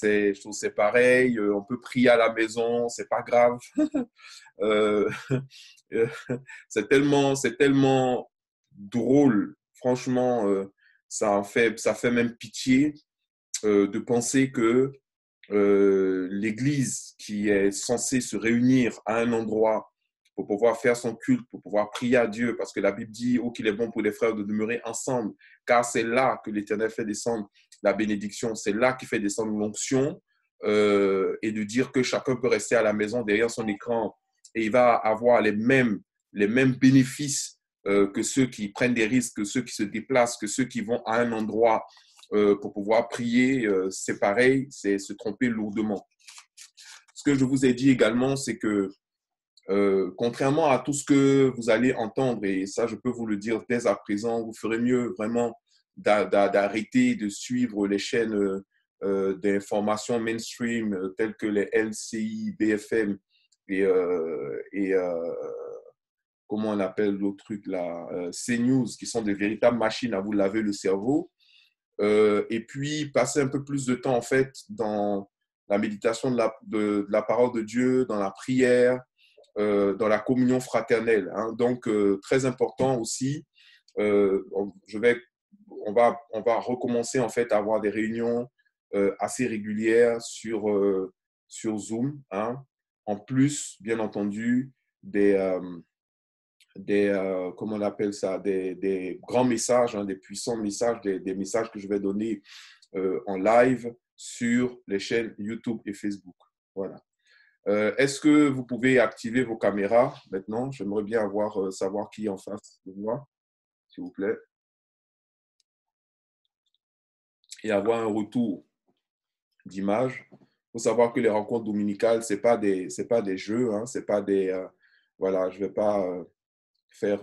je trouve que c'est pareil. On peut prier à la maison, c'est pas grave. Euh, c'est tellement drôle. Franchement, ça fait même pitié de penser que l'Église qui est censée se réunir à un endroit pour pouvoir faire son culte, pour pouvoir prier à Dieu, parce que la Bible dit, oh, qu'il est bon pour les frères de demeurer ensemble, car c'est là que l'Éternel fait descendre la bénédiction, c'est là qu'il fait descendre l'onction, et de dire que chacun peut rester à la maison derrière son écran et il va avoir les mêmes bénéfices que ceux qui prennent des risques, que ceux qui se déplacent, que ceux qui vont à un endroit pour pouvoir prier, c'est pareil, c'est se tromper lourdement. Ce que je vous ai dit également, c'est que contrairement à tout ce que vous allez entendre, et ça je peux vous le dire dès à présent, vous ferez mieux vraiment d'arrêter de suivre les chaînes d'information mainstream telles que les LCI, BFM et comment on appelle l'autre truc là, CNews, qui sont des véritables machines à vous laver le cerveau. Et puis passer un peu plus de temps en fait dans la méditation de la parole de Dieu, dans la prière, dans la communion fraternelle. Hein. Donc, très important aussi, on va recommencer en fait à avoir des réunions assez régulières sur Zoom. Hein. En plus, bien entendu, comment on appelle ça, des grands messages, hein, des puissants messages, des messages que je vais donner en live sur les chaînes YouTube et Facebook. Voilà. Est-ce que vous pouvez activer vos caméras maintenant? J'aimerais bien savoir qui est en face de moi, s'il vous plaît. Et avoir un retour d'image. Il faut savoir que les rencontres dominicales, ce n'est pas des jeux, hein, c'est pas des... voilà, je ne vais pas faire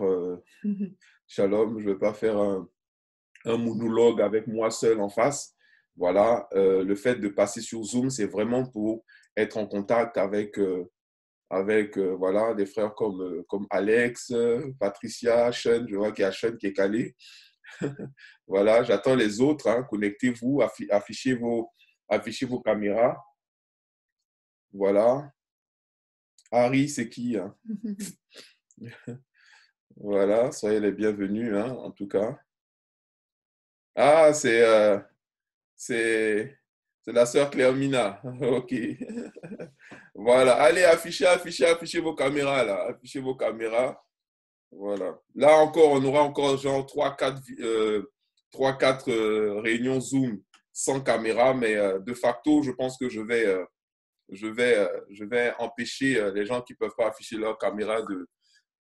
shalom, je ne vais pas faire un monologue avec moi seul en face. Voilà, le fait de passer sur Zoom, c'est vraiment pour être en contact avec voilà, des frères comme Alex, Patricia, Sean, je vois qu'il y a Sean qui est calé. Voilà, j'attends les autres, hein, connectez-vous, affichez vos caméras. Voilà. Harry, c'est qui hein? Voilà, soyez les bienvenus, hein, en tout cas. Ah, c'est la sœur Cléomina. OK. Voilà. Allez, affichez vos caméras, là. Affichez vos caméras. Voilà. Là encore, on aura encore genre 3-4 réunions Zoom sans caméra, mais de facto, je pense que je vais empêcher les gens qui ne peuvent pas afficher leur caméra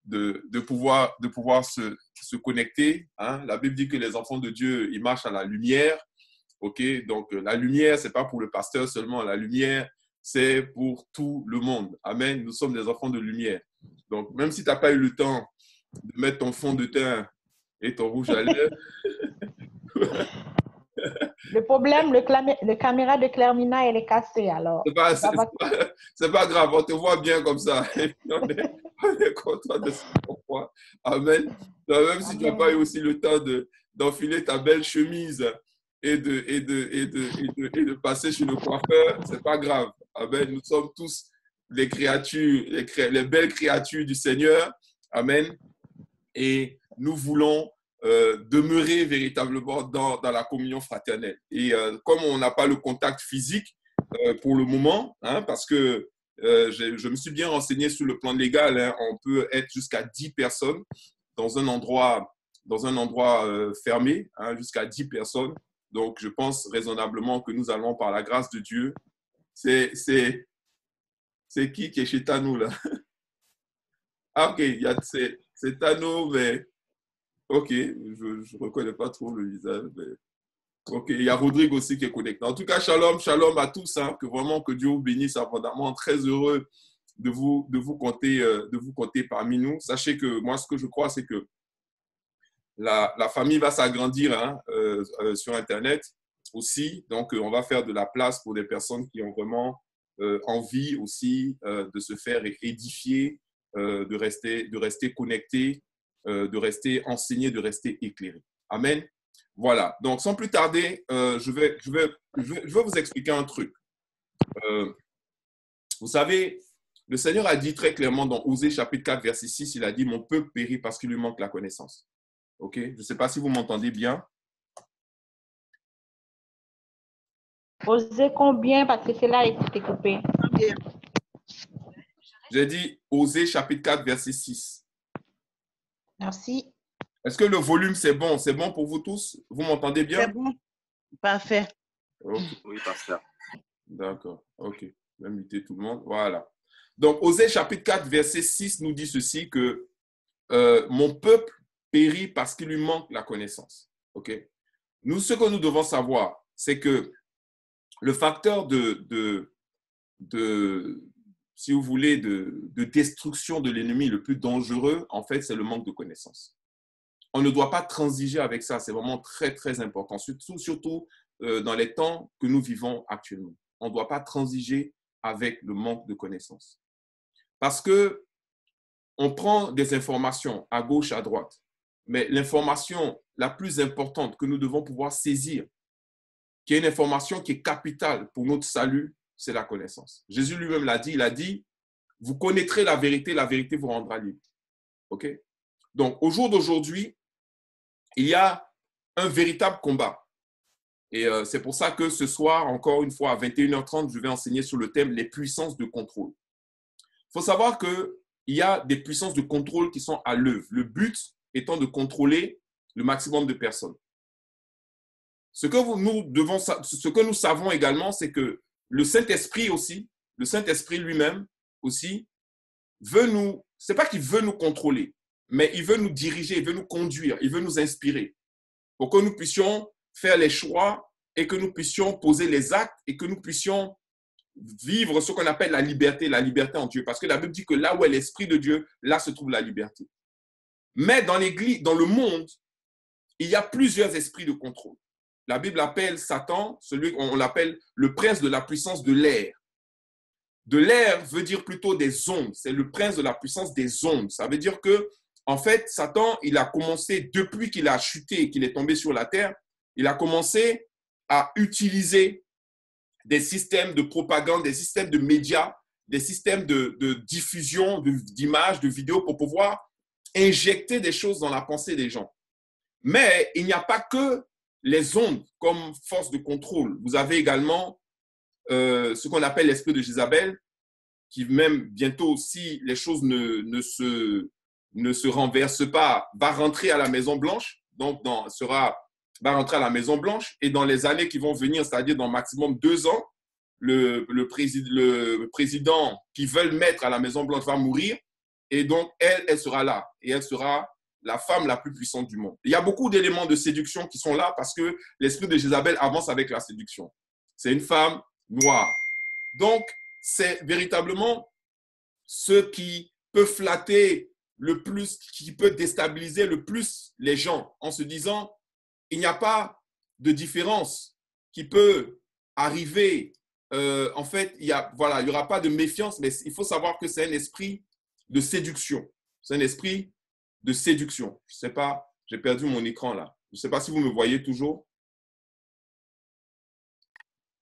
de pouvoir se connecter. Hein. La Bible dit que les enfants de Dieu, ils marchent à la lumière. OK? Donc, la lumière, ce n'est pas pour le pasteur seulement. La lumière, c'est pour tout le monde. Amen. Nous sommes des enfants de lumière. Donc, même si tu n'as pas eu le temps de mettre ton fond de teint et ton rouge à lèvres. Le problème, le caméra de Clermina, elle est cassée alors. C'est pas grave, on te voit bien comme ça. On est content de ce qu'on voit. Amen. Donc, même si tu n'as pas eu aussi le temps d'enfiler ta belle chemise et de passer chez le coiffeur, c'est pas grave. Amen. Nous sommes tous les créatures, les belles créatures du Seigneur. Amen. Et nous voulons demeurer véritablement dans la communion fraternelle. Et comme on n'a pas le contact physique pour le moment, hein, parce que je me suis bien renseigné sur le plan légal, hein, on peut être jusqu'à 10 personnes dans un endroit fermé, hein, jusqu'à 10 personnes. Donc, je pense raisonnablement que nous allons, par la grâce de Dieu, c'est qui est chez Tano, là? Ah, ok, c'est Tano, mais ok, je ne reconnais pas trop le visage, mais ok, il y a Rodrigue aussi qui est connecté. En tout cas, shalom, shalom à tous, hein, que Dieu vous bénisse abondamment. Très heureux de vous compter parmi nous. Sachez que moi, ce que je crois, c'est que la famille va s'agrandir hein, sur Internet aussi. Donc, on va faire de la place pour des personnes qui ont vraiment envie aussi de se faire édifier, de rester connectés, de rester enseignés, de rester éclairés. Amen. Voilà. Donc, sans plus tarder, je vais vous expliquer un truc. Euh, vous savez, le Seigneur a dit très clairement dans Osée chapitre 4, verset 6, il a dit, mon peuple périt parce qu'il lui manque la connaissance. OK? Je ne sais pas si vous m'entendez bien. Osez combien parce que c'est là et c'était coupé. Combien? J'ai dit Osée chapitre 4, verset 6. Merci. Est-ce que le volume, c'est bon? C'est bon pour vous tous? Vous m'entendez bien? C'est bon? Parfait. OK. Oui, pasteur. D'accord. OK. Je vais muter tout le monde. Voilà. Donc, Osée chapitre 4, verset 6 nous dit ceci que mon peuple périt parce qu'il lui manque la connaissance. OK? Nous, ce que nous devons savoir, c'est que le facteur si vous voulez, de destruction de l'ennemi le plus dangereux, en fait, c'est le manque de connaissance. On ne doit pas transiger avec ça. C'est vraiment très, très important, surtout dans les temps que nous vivons actuellement. On ne doit pas transiger avec le manque de connaissance. Parce que on prend des informations à gauche, à droite, mais l'information la plus importante que nous devons pouvoir saisir, qui est une information qui est capitale pour notre salut, c'est la connaissance. Jésus lui-même l'a dit, il a dit, vous connaîtrez la vérité vous rendra libre. OK? Donc, au jour d'aujourd'hui, il y a un véritable combat. Et c'est pour ça que ce soir, encore une fois, à 21h30, je vais enseigner sur le thème « Les puissances de contrôle ». Il faut savoir qu'il y a des puissances de contrôle qui sont à l'œuvre. Le but étant de contrôler le maximum de personnes. Ce que nous savons également, c'est que le Saint-Esprit aussi, le Saint-Esprit lui-même aussi, c'est pas qu'il veut nous contrôler, mais il veut nous diriger, il veut nous conduire, il veut nous inspirer pour que nous puissions faire les choix et que nous puissions poser les actes et que nous puissions vivre ce qu'on appelle la liberté en Dieu. Parce que la Bible dit que là où est l'Esprit de Dieu, là se trouve la liberté. Mais dans l'Église, dans le monde, il y a plusieurs esprits de contrôle. La Bible appelle Satan, on l'appelle le prince de la puissance de l'air. De l'air veut dire plutôt des ondes. C'est le prince de la puissance des ondes. Ça veut dire que, en fait, Satan, il a commencé, depuis qu'il a chuté et qu'il est tombé sur la terre, il a commencé à utiliser des systèmes de propagande, des systèmes de médias, des systèmes de diffusion d'images, de vidéos pour pouvoir injecter des choses dans la pensée des gens. Mais il n'y a pas que les ondes comme force de contrôle. Vous avez également ce qu'on appelle l'esprit de Jézabel, qui même bientôt, si les choses ne se renversent pas, va rentrer à la Maison Blanche. Donc, va rentrer à la Maison Blanche. Et dans les années qui vont venir, c'est-à-dire dans maximum 2 ans, le président qui veulent mettre à la Maison Blanche va mourir. Et donc, elle sera là. Et elle sera la femme la plus puissante du monde. Il y a beaucoup d'éléments de séduction qui sont là parce que l'esprit de Jézabel avance avec la séduction. C'est une femme noire. Donc, c'est véritablement ce qui peut flatter le plus, qui peut déstabiliser le plus les gens en se disant, il n'y a pas de différence qui peut arriver. En fait, il y aura pas de méfiance, mais il faut savoir que c'est un esprit de séduction. C'est un esprit de séduction. Je ne sais pas, j'ai perdu mon écran là. Je ne sais pas si vous me voyez toujours.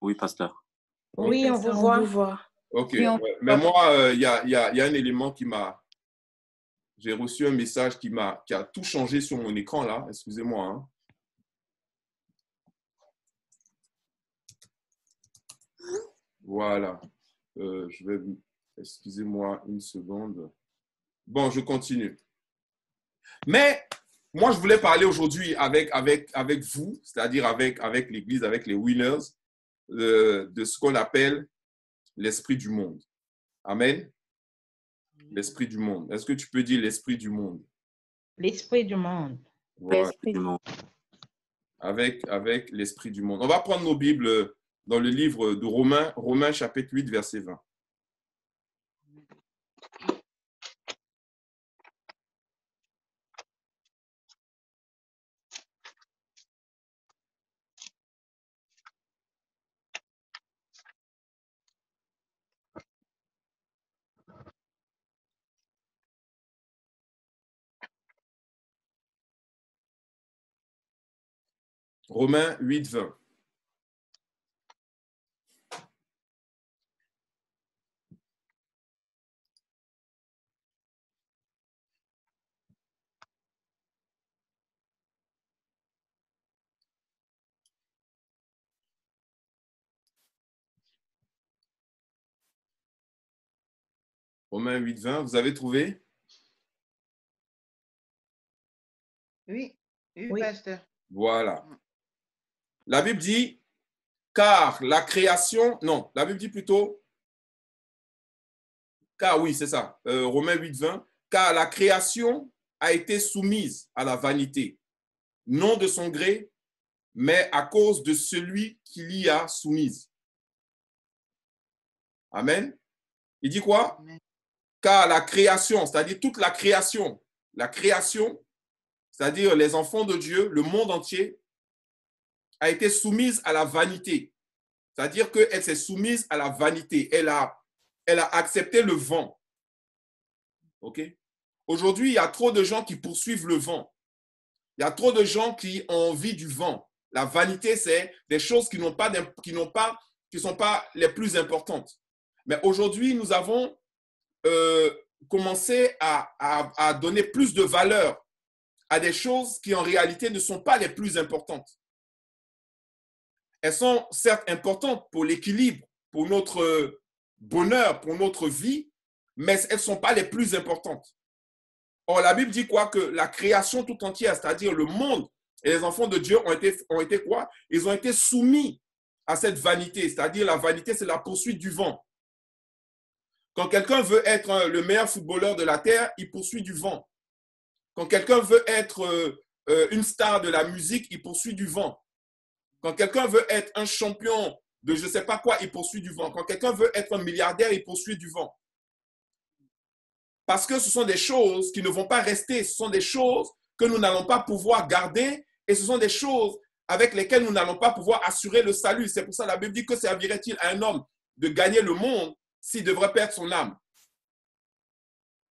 Oui, pasteur. Oui, on vous voit. OK. Oui, Ouais. Mais moi, il y a un élément qui m'a... J'ai reçu un message qui a tout changé sur mon écran là. Excusez-moi. Hein. Voilà. Excusez-moi une seconde. Bon, je continue. Mais moi, je voulais parler aujourd'hui avec vous, c'est-à-dire avec l'Église, avec les winners, de ce qu'on appelle l'esprit du monde. Amen. L'esprit du monde. Est-ce que tu peux dire l'esprit du monde? L'esprit du monde. Voilà. Avec l'esprit du monde. On va prendre nos Bibles dans le livre de Romains chapitre 8, verset 20. Romains 8, 20. Romains 8, 20, vous avez trouvé? Oui, oui, Oui. pasteur. Voilà. La Bible dit, car la création, non, la Bible dit plutôt, car oui, c'est ça, Romains 8, 20, car la création a été soumise à la vanité, non de son gré, mais à cause de celui qui l'y a soumise. Amen. Il dit quoi? Amen. Car la création, c'est-à-dire toute la création, c'est-à-dire les enfants de Dieu, le monde entier, a été soumise à la vanité. C'est-à-dire qu'elle s'est soumise à la vanité. Elle a accepté le vent. OK? Aujourd'hui, il y a trop de gens qui poursuivent le vent. Il y a trop de gens qui ont envie du vent. La vanité, c'est des choses qui ne sont pas les plus importantes. Mais aujourd'hui, nous avons commencé à donner plus de valeur à des choses qui en réalité ne sont pas les plus importantes. Elles sont certes importantes pour l'équilibre, pour notre bonheur, pour notre vie, mais elles ne sont pas les plus importantes. Or, la Bible dit quoi? Que la création tout entière, c'est-à-dire le monde et les enfants de Dieu ont été quoi? Ils ont été soumis à cette vanité, c'est-à-dire la vanité, c'est la poursuite du vent. Quand quelqu'un veut être le meilleur footballeur de la terre, il poursuit du vent. Quand quelqu'un veut être une star de la musique, il poursuit du vent. Quand quelqu'un veut être un champion de je ne sais pas quoi, il poursuit du vent. Quand quelqu'un veut être un milliardaire, il poursuit du vent. Parce que ce sont des choses qui ne vont pas rester. Ce sont des choses que nous n'allons pas pouvoir garder et ce sont des choses avec lesquelles nous n'allons pas pouvoir assurer le salut. C'est pour ça que la Bible dit que servirait-il à un homme de gagner le monde s'il devrait perdre son âme.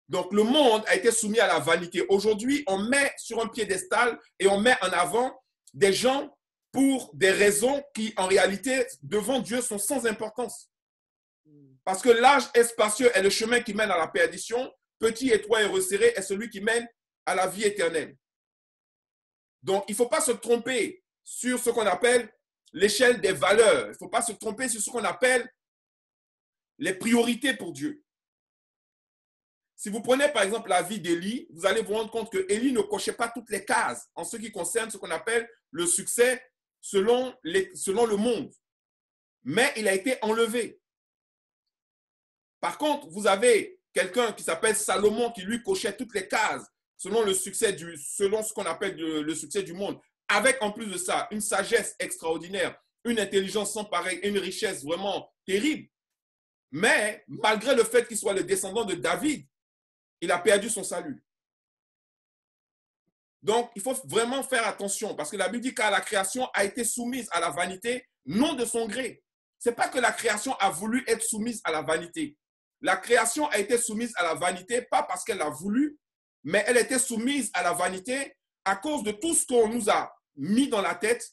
Donc, le monde a été soumis à la vanité. Aujourd'hui, on met sur un piédestal et on met en avant des gens pour des raisons qui, en réalité, devant Dieu, sont sans importance. Parce que l'âge est spacieux et le chemin qui mène à la perdition, petit, étroit et resserré, est celui qui mène à la vie éternelle. Donc, il ne faut pas se tromper sur ce qu'on appelle l'échelle des valeurs. Il ne faut pas se tromper sur ce qu'on appelle les priorités pour Dieu. Si vous prenez par exemple la vie d'Élie, vous allez vous rendre compte que Élie ne cochait pas toutes les cases en ce qui concerne ce qu'on appelle le succès selon le monde. Mais il a été enlevé. Par contre, vous avez quelqu'un qui s'appelle Salomon qui lui cochait toutes les cases selon ce qu'on appelle le succès du monde. Avec en plus de ça une sagesse extraordinaire, une intelligence sans pareil, une richesse vraiment terrible. Mais malgré le fait qu'il soit le descendant de David, il a perdu son salut. Donc, il faut vraiment faire attention parce que la Bible dit que la création a été soumise à la vanité, non de son gré. Ce n'est pas que la création a voulu être soumise à la vanité. La création a été soumise à la vanité, pas parce qu'elle a voulu, mais elle était soumise à la vanité à cause de tout ce qu'on nous a mis dans la tête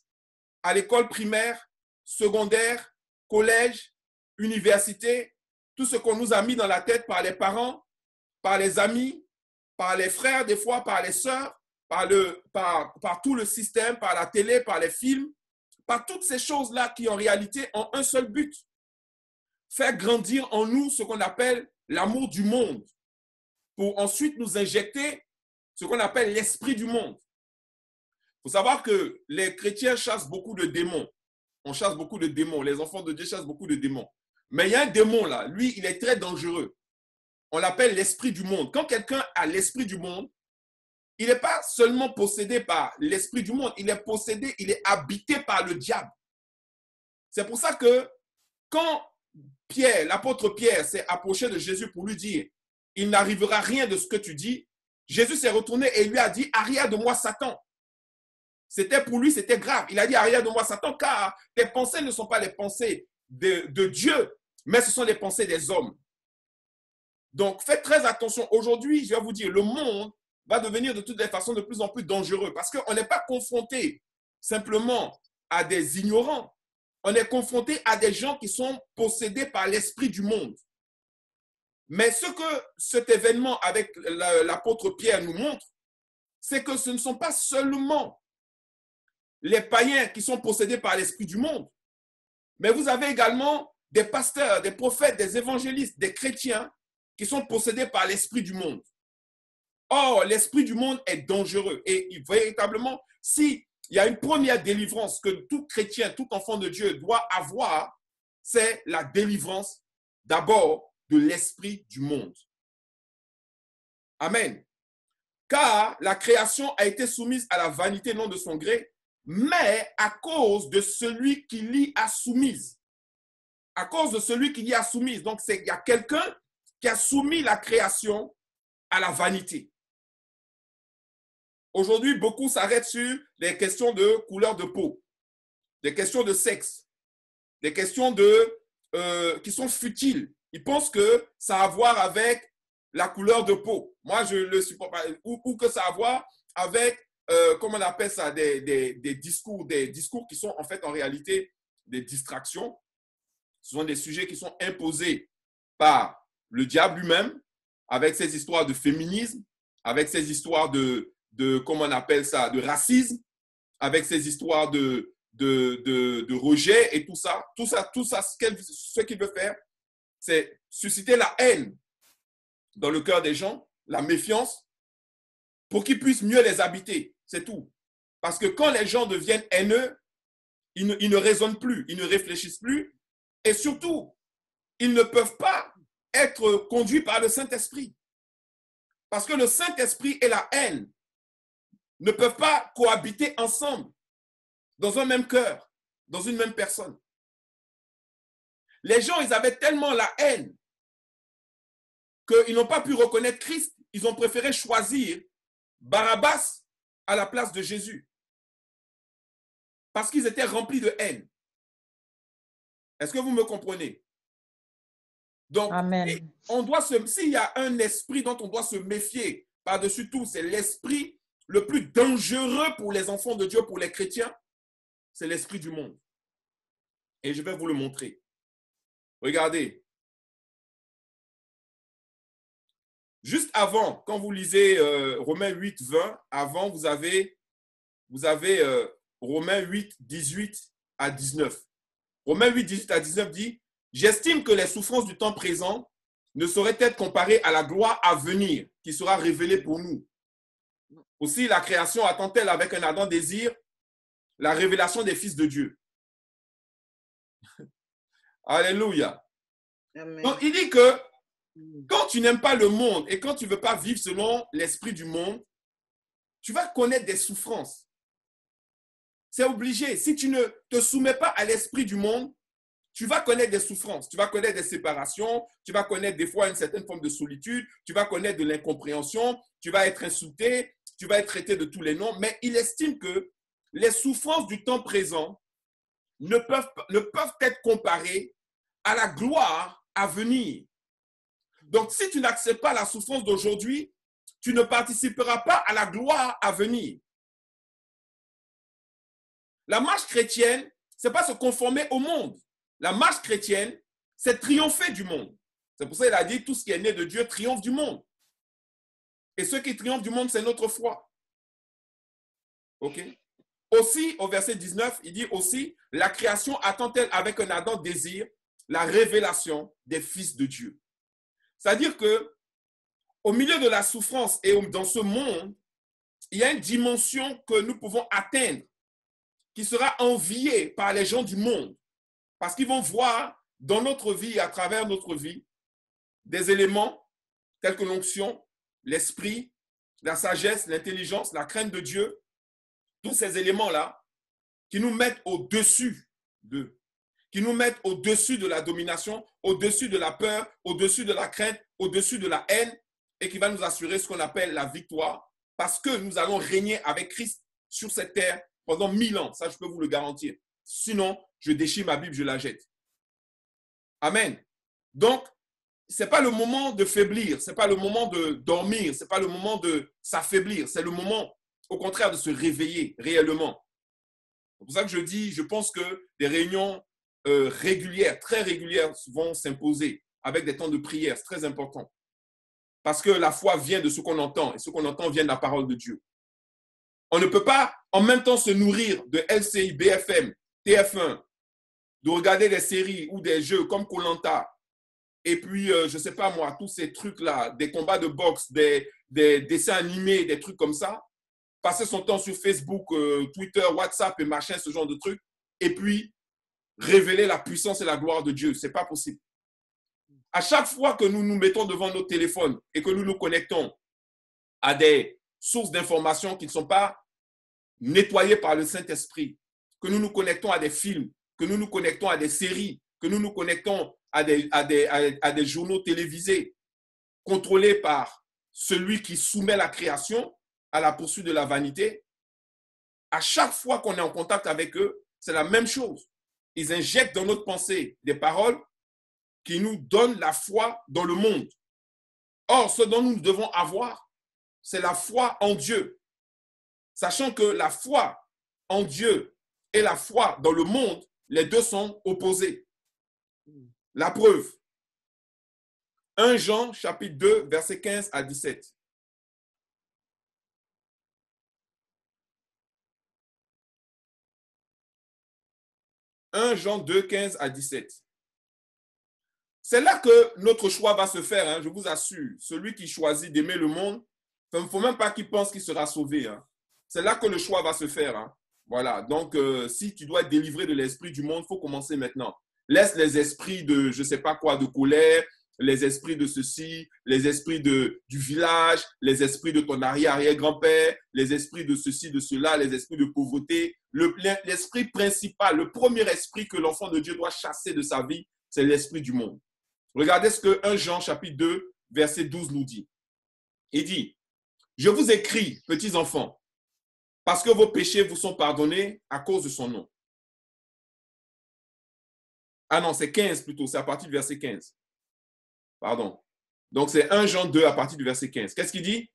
à l'école primaire, secondaire, collège, université, tout ce qu'on nous a mis dans la tête par les parents, par les amis, par les frères, des fois par les sœurs, par tout le système, par la télé, par les films, par toutes ces choses-là qui en réalité ont un seul but. Faire grandir en nous ce qu'on appelle l'amour du monde pour ensuite nous injecter ce qu'on appelle l'esprit du monde. Il faut savoir que les chrétiens chassent beaucoup de démons. On chasse beaucoup de démons. Les enfants de Dieu chassent beaucoup de démons. Mais il y a un démon là, lui, il est très dangereux. On l'appelle l'esprit du monde. Quand quelqu'un a l'esprit du monde, il n'est pas seulement possédé par l'esprit du monde, il est habité par le diable. C'est pour ça que quand l'apôtre Pierre s'est approché de Jésus pour lui dire « Il n'arrivera rien de ce que tu dis », Jésus s'est retourné et lui a dit « Arrière de moi, Satan ». C'était pour lui, c'était grave. Il a dit « Arrière de moi, Satan », car tes pensées ne sont pas les pensées de Dieu, mais ce sont les pensées des hommes. Donc, faites très attention. Aujourd'hui, je vais vous dire, le monde va devenir de toutes les façons de plus en plus dangereux parce qu'on n'est pas confronté simplement à des ignorants. On est confronté à des gens qui sont possédés par l'esprit du monde. Mais ce que cet événement avec l'apôtre Pierre nous montre, c'est que ce ne sont pas seulement les païens qui sont possédés par l'esprit du monde, mais vous avez également des pasteurs, des prophètes, des évangélistes, des chrétiens qui sont possédés par l'esprit du monde. Or, l'esprit du monde est dangereux. Et véritablement, s'il y a une première délivrance que tout chrétien, tout enfant de Dieu doit avoir, c'est la délivrance d'abord de l'esprit du monde. Amen. Car la création a été soumise à la vanité non de son gré, mais à cause de celui qui l'y a soumise. À cause de celui qui l'y a soumise. Donc, il y a quelqu'un qui a soumis la création à la vanité. Aujourd'hui, beaucoup s'arrêtent sur les questions de couleur de peau, des questions de sexe, des questions qui sont futiles. Ils pensent que ça a à voir avec la couleur de peau. Moi, je le supporte pas. Ou que ça a à voir avec, comment on appelle ça, des discours qui sont en fait en réalité des distractions. Ce sont des sujets qui sont imposés par le diable lui-même, avec ses histoires de féminisme, avec ses histoires de comment on appelle ça, de racisme, avec ses histoires de rejet et tout ça, ce qu'il veut faire, c'est susciter la haine dans le cœur des gens, la méfiance, pour qu'ils puissent mieux les habiter. C'est tout. Parce que quand les gens deviennent haineux, ils ne raisonnent plus, ils ne réfléchissent plus, et surtout, ils ne peuvent pas être conduits par le Saint-Esprit. Parce que le Saint-Esprit et la haine ne peuvent pas cohabiter ensemble, dans un même cœur, dans une même personne. Les gens, ils avaient tellement la haine qu'ils n'ont pas pu reconnaître Christ. Ils ont préféré choisir Barabbas à la place de Jésus. Parce qu'ils étaient remplis de haine. Est-ce que vous me comprenez? Donc, Amen. s'il y a un esprit dont on doit se méfier par-dessus tout, c'est l'esprit le plus dangereux pour les enfants de Dieu, pour les chrétiens, c'est l'esprit du monde. Et je vais vous le montrer. Regardez. Juste avant, quand vous lisez Romains 8, 20, avant, vous avez Romains 8, 18 à 19. Romains 8, 18 à 19 dit « J'estime que les souffrances du temps présent ne sauraient être comparées à la gloire à venir qui sera révélée pour nous. Aussi, la création attend-elle avec un ardent désir la révélation des fils de Dieu. » Alléluia. Amen. Donc, il dit que quand tu n'aimes pas le monde et quand tu ne veux pas vivre selon l'esprit du monde, tu vas connaître des souffrances. C'est obligé. Si tu ne te soumets pas à l'esprit du monde, tu vas connaître des souffrances. Tu vas connaître des séparations. Tu vas connaître des fois une certaine forme de solitude. Tu vas connaître de l'incompréhension. Tu vas être insulté. Tu vas être traité de tous les noms. Mais il estime que les souffrances du temps présent ne peuvent être comparées à la gloire à venir. Donc, si tu n'acceptes pas la souffrance d'aujourd'hui, tu ne participeras pas à la gloire à venir. La marche chrétienne, ce n'est pas se conformer au monde. La marche chrétienne, c'est triompher du monde. C'est pour ça qu'il a dit, tout ce qui est né de Dieu triomphe du monde. Et ceux qui triomphent du monde, c'est notre foi. OK? Aussi, au verset 19, il dit aussi, la création attend-elle avec un ardent désir la révélation des fils de Dieu. C'est-à-dire que au milieu de la souffrance et dans ce monde, il y a une dimension que nous pouvons atteindre qui sera enviée par les gens du monde parce qu'ils vont voir dans notre vie, à travers notre vie, des éléments tels que l'onction, l'esprit, la sagesse, l'intelligence, la crainte de Dieu, tous ces éléments-là qui nous mettent au-dessus d'eux, qui nous mettent au-dessus de la domination, au-dessus de la peur, au-dessus de la crainte, au-dessus de la haine, et qui va nous assurer ce qu'on appelle la victoire, parce que nous allons régner avec Christ sur cette terre pendant 1000 ans. Ça, je peux vous le garantir. Sinon, je déchire ma Bible, je la jette. Amen. Donc, ce n'est pas le moment de faiblir, ce n'est pas le moment de dormir, ce n'est pas le moment de s'affaiblir, c'est le moment, au contraire, de se réveiller réellement. C'est pour ça que je dis, je pense que des réunions régulières, très régulières, vont s'imposer avec des temps de prière. C'est très important. Parce que la foi vient de ce qu'on entend et ce qu'on entend vient de la parole de Dieu. On ne peut pas en même temps se nourrir de LCI, BFM, TF1, de regarder des séries ou des jeux comme Koh-Lanta et puis, je ne sais pas moi, tous ces trucs-là, des combats de boxe, des dessins animés, des trucs comme ça, passer son temps sur Facebook, Twitter, WhatsApp et machin, ce genre de trucs, et puis révéler la puissance et la gloire de Dieu. Ce n'est pas possible. À chaque fois que nous nous mettons devant nos téléphones et que nous nous connectons à des sources d'informations qui ne sont pas nettoyées par le Saint-Esprit, que nous nous connectons à des films, que nous nous connectons à des séries, que nous nous connectons à des journaux télévisés contrôlés par celui qui soumet la création à la poursuite de la vanité, à chaque fois qu'on est en contact avec eux, c'est la même chose. Ils injectent dans notre pensée des paroles qui nous donnent la foi dans le monde. Or, ce dont nous devons avoir, c'est la foi en Dieu. Sachant que la foi en Dieu et la foi dans le monde, les deux sont opposés. La preuve, 1 Jean chapitre 2, versets 15 à 17. 1 Jean 2, 15 à 17. C'est là que notre choix va se faire, hein, je vous assure. Celui qui choisit d'aimer le monde, il ne faut même pas qu'il pense qu'il sera sauvé. Hein. C'est là que le choix va se faire. Hein. Voilà, donc si tu dois être délivré de l'esprit du monde, il faut commencer maintenant. Laisse les esprits de, je ne sais pas quoi, de colère, les esprits de ceci, les esprits du village, les esprits de ton arrière-grand-père, les esprits de ceci, de cela, les esprits de pauvreté. L'esprit principal, le premier esprit que l'enfant de Dieu doit chasser de sa vie, c'est l'esprit du monde. Regardez ce que 1 Jean chapitre 2, verset 12 nous dit. Il dit, « Je vous écris, petits enfants, parce que vos péchés vous sont pardonnés à cause de son nom. » Ah non, c'est 15 plutôt, c'est à partir du verset 15. Pardon. Donc, c'est 1 Jean 2 à partir du verset 15. Qu'est-ce qu'il dit?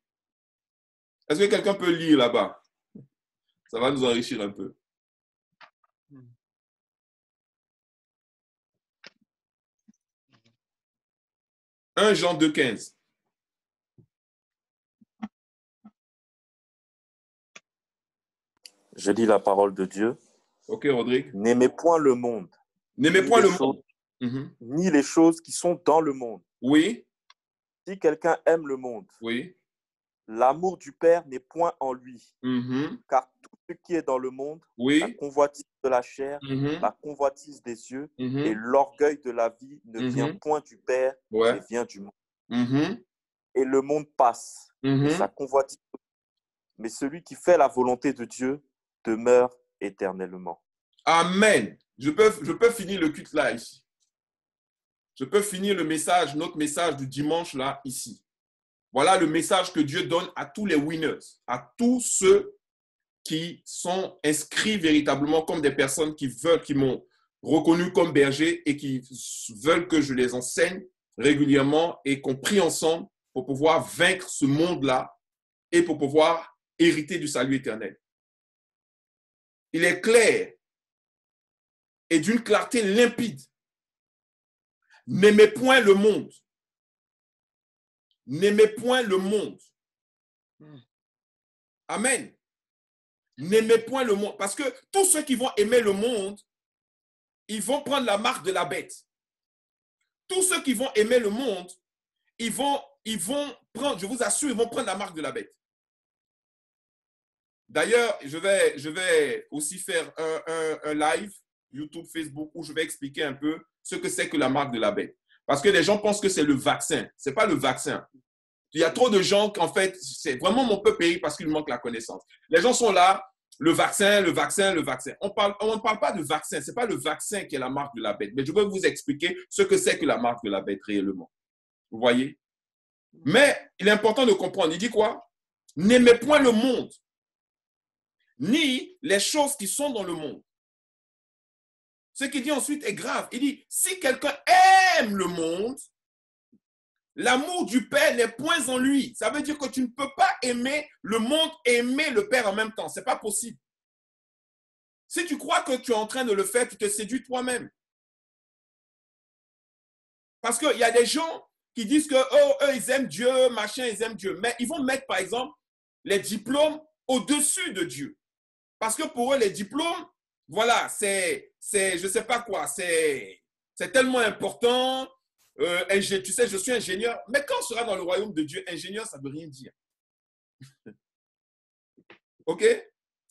Est-ce que quelqu'un peut lire là-bas? Ça va nous enrichir un peu. « 1 Jean 2, 15. » Je lis la parole de Dieu. Ok, Rodrigue. N'aimez point le monde. N'aimez point le monde. Ni les choses qui sont dans le monde. Oui. Si quelqu'un aime le monde, oui. L'amour du Père n'est point en lui. Car tout ce qui est dans le monde, oui. La convoitise de la chair, la convoitise des yeux et l'orgueil de la vie ne vient point du Père, mais vient du monde. Et le monde passe, et sa convoitise. Mais celui qui fait la volonté de Dieu demeure éternellement. Amen. Je peux finir le culte là, ici. Je peux finir le message, notre message du dimanche là, ici. Voilà le message que Dieu donne à tous les winners, à tous ceux qui sont inscrits véritablement comme des personnes qui m'ont reconnu comme berger et qui veulent que je les enseigne régulièrement et qu'on prie ensemble pour pouvoir vaincre ce monde-là et pour pouvoir hériter du salut éternel. Il est clair et d'une clarté limpide. N'aimez point le monde. N'aimez point le monde. Amen. N'aimez point le monde. Parce que tous ceux qui vont aimer le monde, ils vont prendre la marque de la bête. Tous ceux qui vont aimer le monde, ils vont prendre, je vous assure, ils vont prendre la marque de la bête. D'ailleurs, je vais aussi faire un live, YouTube, Facebook, où je vais expliquer un peu ce que c'est que la marque de la bête. Parce que les gens pensent que c'est le vaccin. Ce n'est pas le vaccin. Il y a trop de gens qu'en fait, c'est vraiment mon peuple périt parce qu'il manque la connaissance. Les gens sont là, le vaccin, le vaccin, le vaccin. On ne parle pas de vaccin. Ce n'est pas le vaccin qui est la marque de la bête. Mais je vais vous expliquer ce que c'est que la marque de la bête réellement. Vous voyez? Mais il est important de comprendre. Il dit quoi? N'aimez point le monde, ni les choses qui sont dans le monde. Ce qu'il dit ensuite est grave. Il dit, si quelqu'un aime le monde, l'amour du Père n'est point en lui. Ça veut dire que tu ne peux pas aimer le monde et aimer le Père en même temps. Ce n'est pas possible. Si tu crois que tu es en train de le faire, tu te séduis toi-même. Parce qu'il y a des gens qui disent que eux, ils aiment Dieu, machin, ils aiment Dieu. Mais ils vont mettre, par exemple, les diplômes au-dessus de Dieu. Parce que pour eux, les diplômes, voilà, c'est je ne sais pas quoi, c'est tellement important. tu sais, je suis ingénieur. Mais quand on sera dans le royaume de Dieu, ingénieur, ça ne veut rien dire. OK?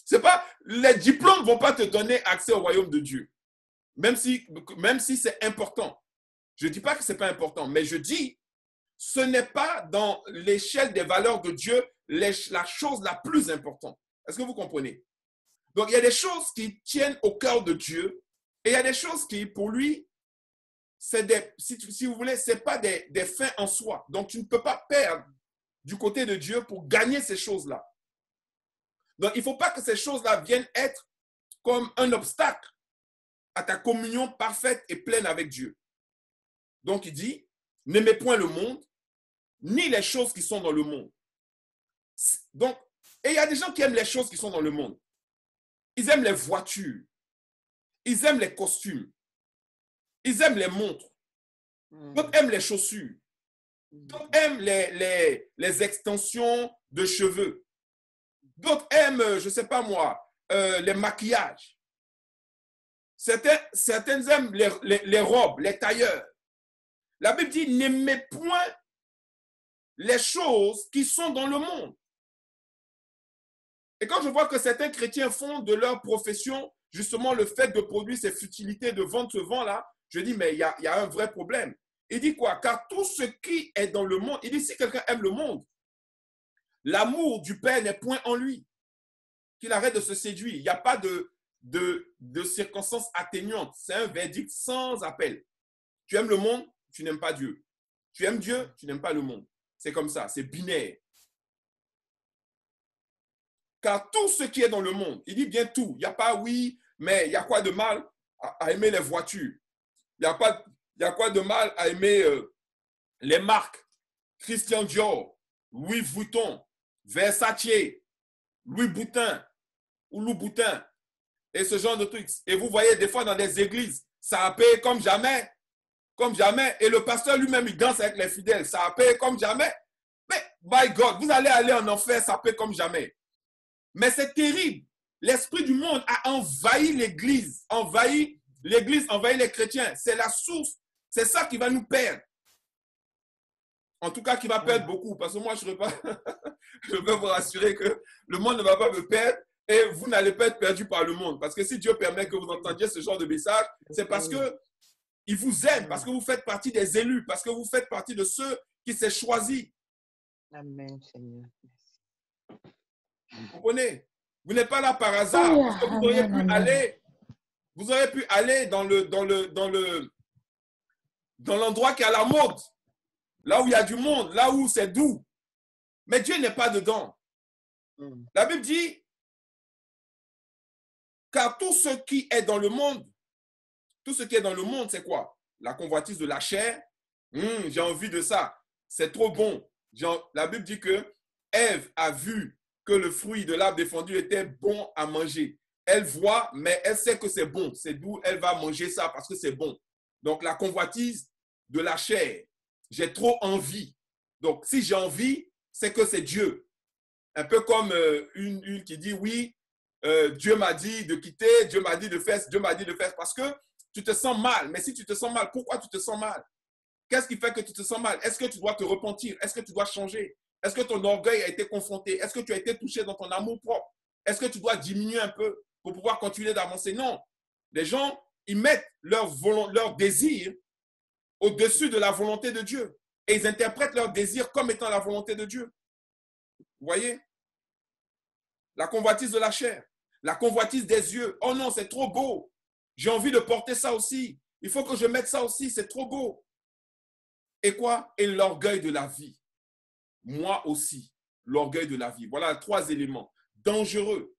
C'est pas, les diplômes ne vont pas te donner accès au royaume de Dieu. Même si c'est important. Je ne dis pas que ce n'est pas important, mais je dis, ce n'est pas dans l'échelle des valeurs de Dieu la chose la plus importante. Est-ce que vous comprenez? Donc, il y a des choses qui tiennent au cœur de Dieu et il y a des choses qui, pour lui, c'est si vous voulez, ce n'est pas des fins en soi. Donc, tu ne peux pas perdre du côté de Dieu pour gagner ces choses-là. Donc, il ne faut pas que ces choses-là viennent être comme un obstacle à ta communion parfaite et pleine avec Dieu. Donc, il dit, n'aimez point le monde, ni les choses qui sont dans le monde. Donc, et il y a des gens qui aiment les choses qui sont dans le monde. Ils aiment les voitures. Ils aiment les costumes. Ils aiment les montres. D'autres aiment les chaussures. D'autres aiment les extensions de cheveux. D'autres aiment, je ne sais pas moi, les maquillages. Certains aiment les robes, les tailleurs. La Bible dit, n'aimez point les choses qui sont dans le monde. Et quand je vois que certains chrétiens font de leur profession justement le fait de produire ces futilités, de vendre ce vent-là, je dis, mais il y a un vrai problème. Il dit quoi? Car tout ce qui est dans le monde, il dit, si quelqu'un aime le monde, l'amour du Père n'est point en lui. Qu'il arrête de se séduire. Il n'y a pas de circonstances atténuantes. C'est un verdict sans appel. Tu aimes le monde, tu n'aimes pas Dieu. Tu aimes Dieu, tu n'aimes pas le monde. C'est comme ça, c'est binaire. Car tout ce qui est dans le monde, il dit bien tout. Il n'y a pas oui, mais il y a quoi de mal à aimer les voitures? Il y a quoi de mal à aimer les marques? Christian Dior, Louis Vuitton, Versace, Louis Boutin ou Louis Boutin et ce genre de trucs. Et vous voyez des fois dans des églises, ça a payé comme jamais. Comme jamais. Et le pasteur lui-même, il danse avec les fidèles. Ça a payé comme jamais. Mais, by God, vous allez aller en enfer, ça paye comme jamais. Mais c'est terrible. L'esprit du monde a envahi l'église, envahi les chrétiens. C'est la source. C'est ça qui va nous perdre. En tout cas, qui va perdre beaucoup. Parce que moi, je veux vous rassurer que le monde ne va pas me perdre et vous n'allez pas être perdu par le monde. Parce que si Dieu permet que vous entendiez ce genre de message, c'est parce qu'il vous aime, parce que vous faites partie des élus, parce que vous faites partie de ceux qui s'est choisis. Amen, Seigneur. Vous comprenez? Vous n'êtes pas là par hasard. Parce que vous auriez pu aller dans l'endroit qui est à la mode. Là où il y a du monde, là où c'est doux. Mais Dieu n'est pas dedans. La Bible dit, car tout ce qui est dans le monde, c'est quoi? La convoitise de la chair. J'ai envie de ça. C'est trop bon. La Bible dit que Ève a vu que le fruit de l'arbre défendu était bon à manger. Elle voit, mais elle sait que c'est bon. C'est d'où elle va manger ça parce que c'est bon. Donc, la convoitise de la chair. J'ai trop envie. Donc, si j'ai envie, c'est que c'est Dieu. Un peu comme une qui dit, oui, Dieu m'a dit de quitter, Dieu m'a dit de faire parce que tu te sens mal. Mais si tu te sens mal, pourquoi tu te sens mal? Qu'est-ce qui fait que tu te sens mal? Est-ce que tu dois te repentir? Est-ce que tu dois changer? Est-ce que ton orgueil a été confronté? Est-ce que tu as été touché dans ton amour propre? Est-ce que tu dois diminuer un peu pour pouvoir continuer d'avancer? Non. Les gens, ils mettent leur désir au-dessus de la volonté de Dieu. Et ils interprètent leur désir comme étant la volonté de Dieu. Vous voyez? La convoitise de la chair. La convoitise des yeux. Oh non, c'est trop beau. J'ai envie de porter ça aussi. Il faut que je mette ça aussi. C'est trop beau. Et quoi? Et l'orgueil de la vie. Moi aussi, l'orgueil de la vie. Voilà 3 éléments dangereux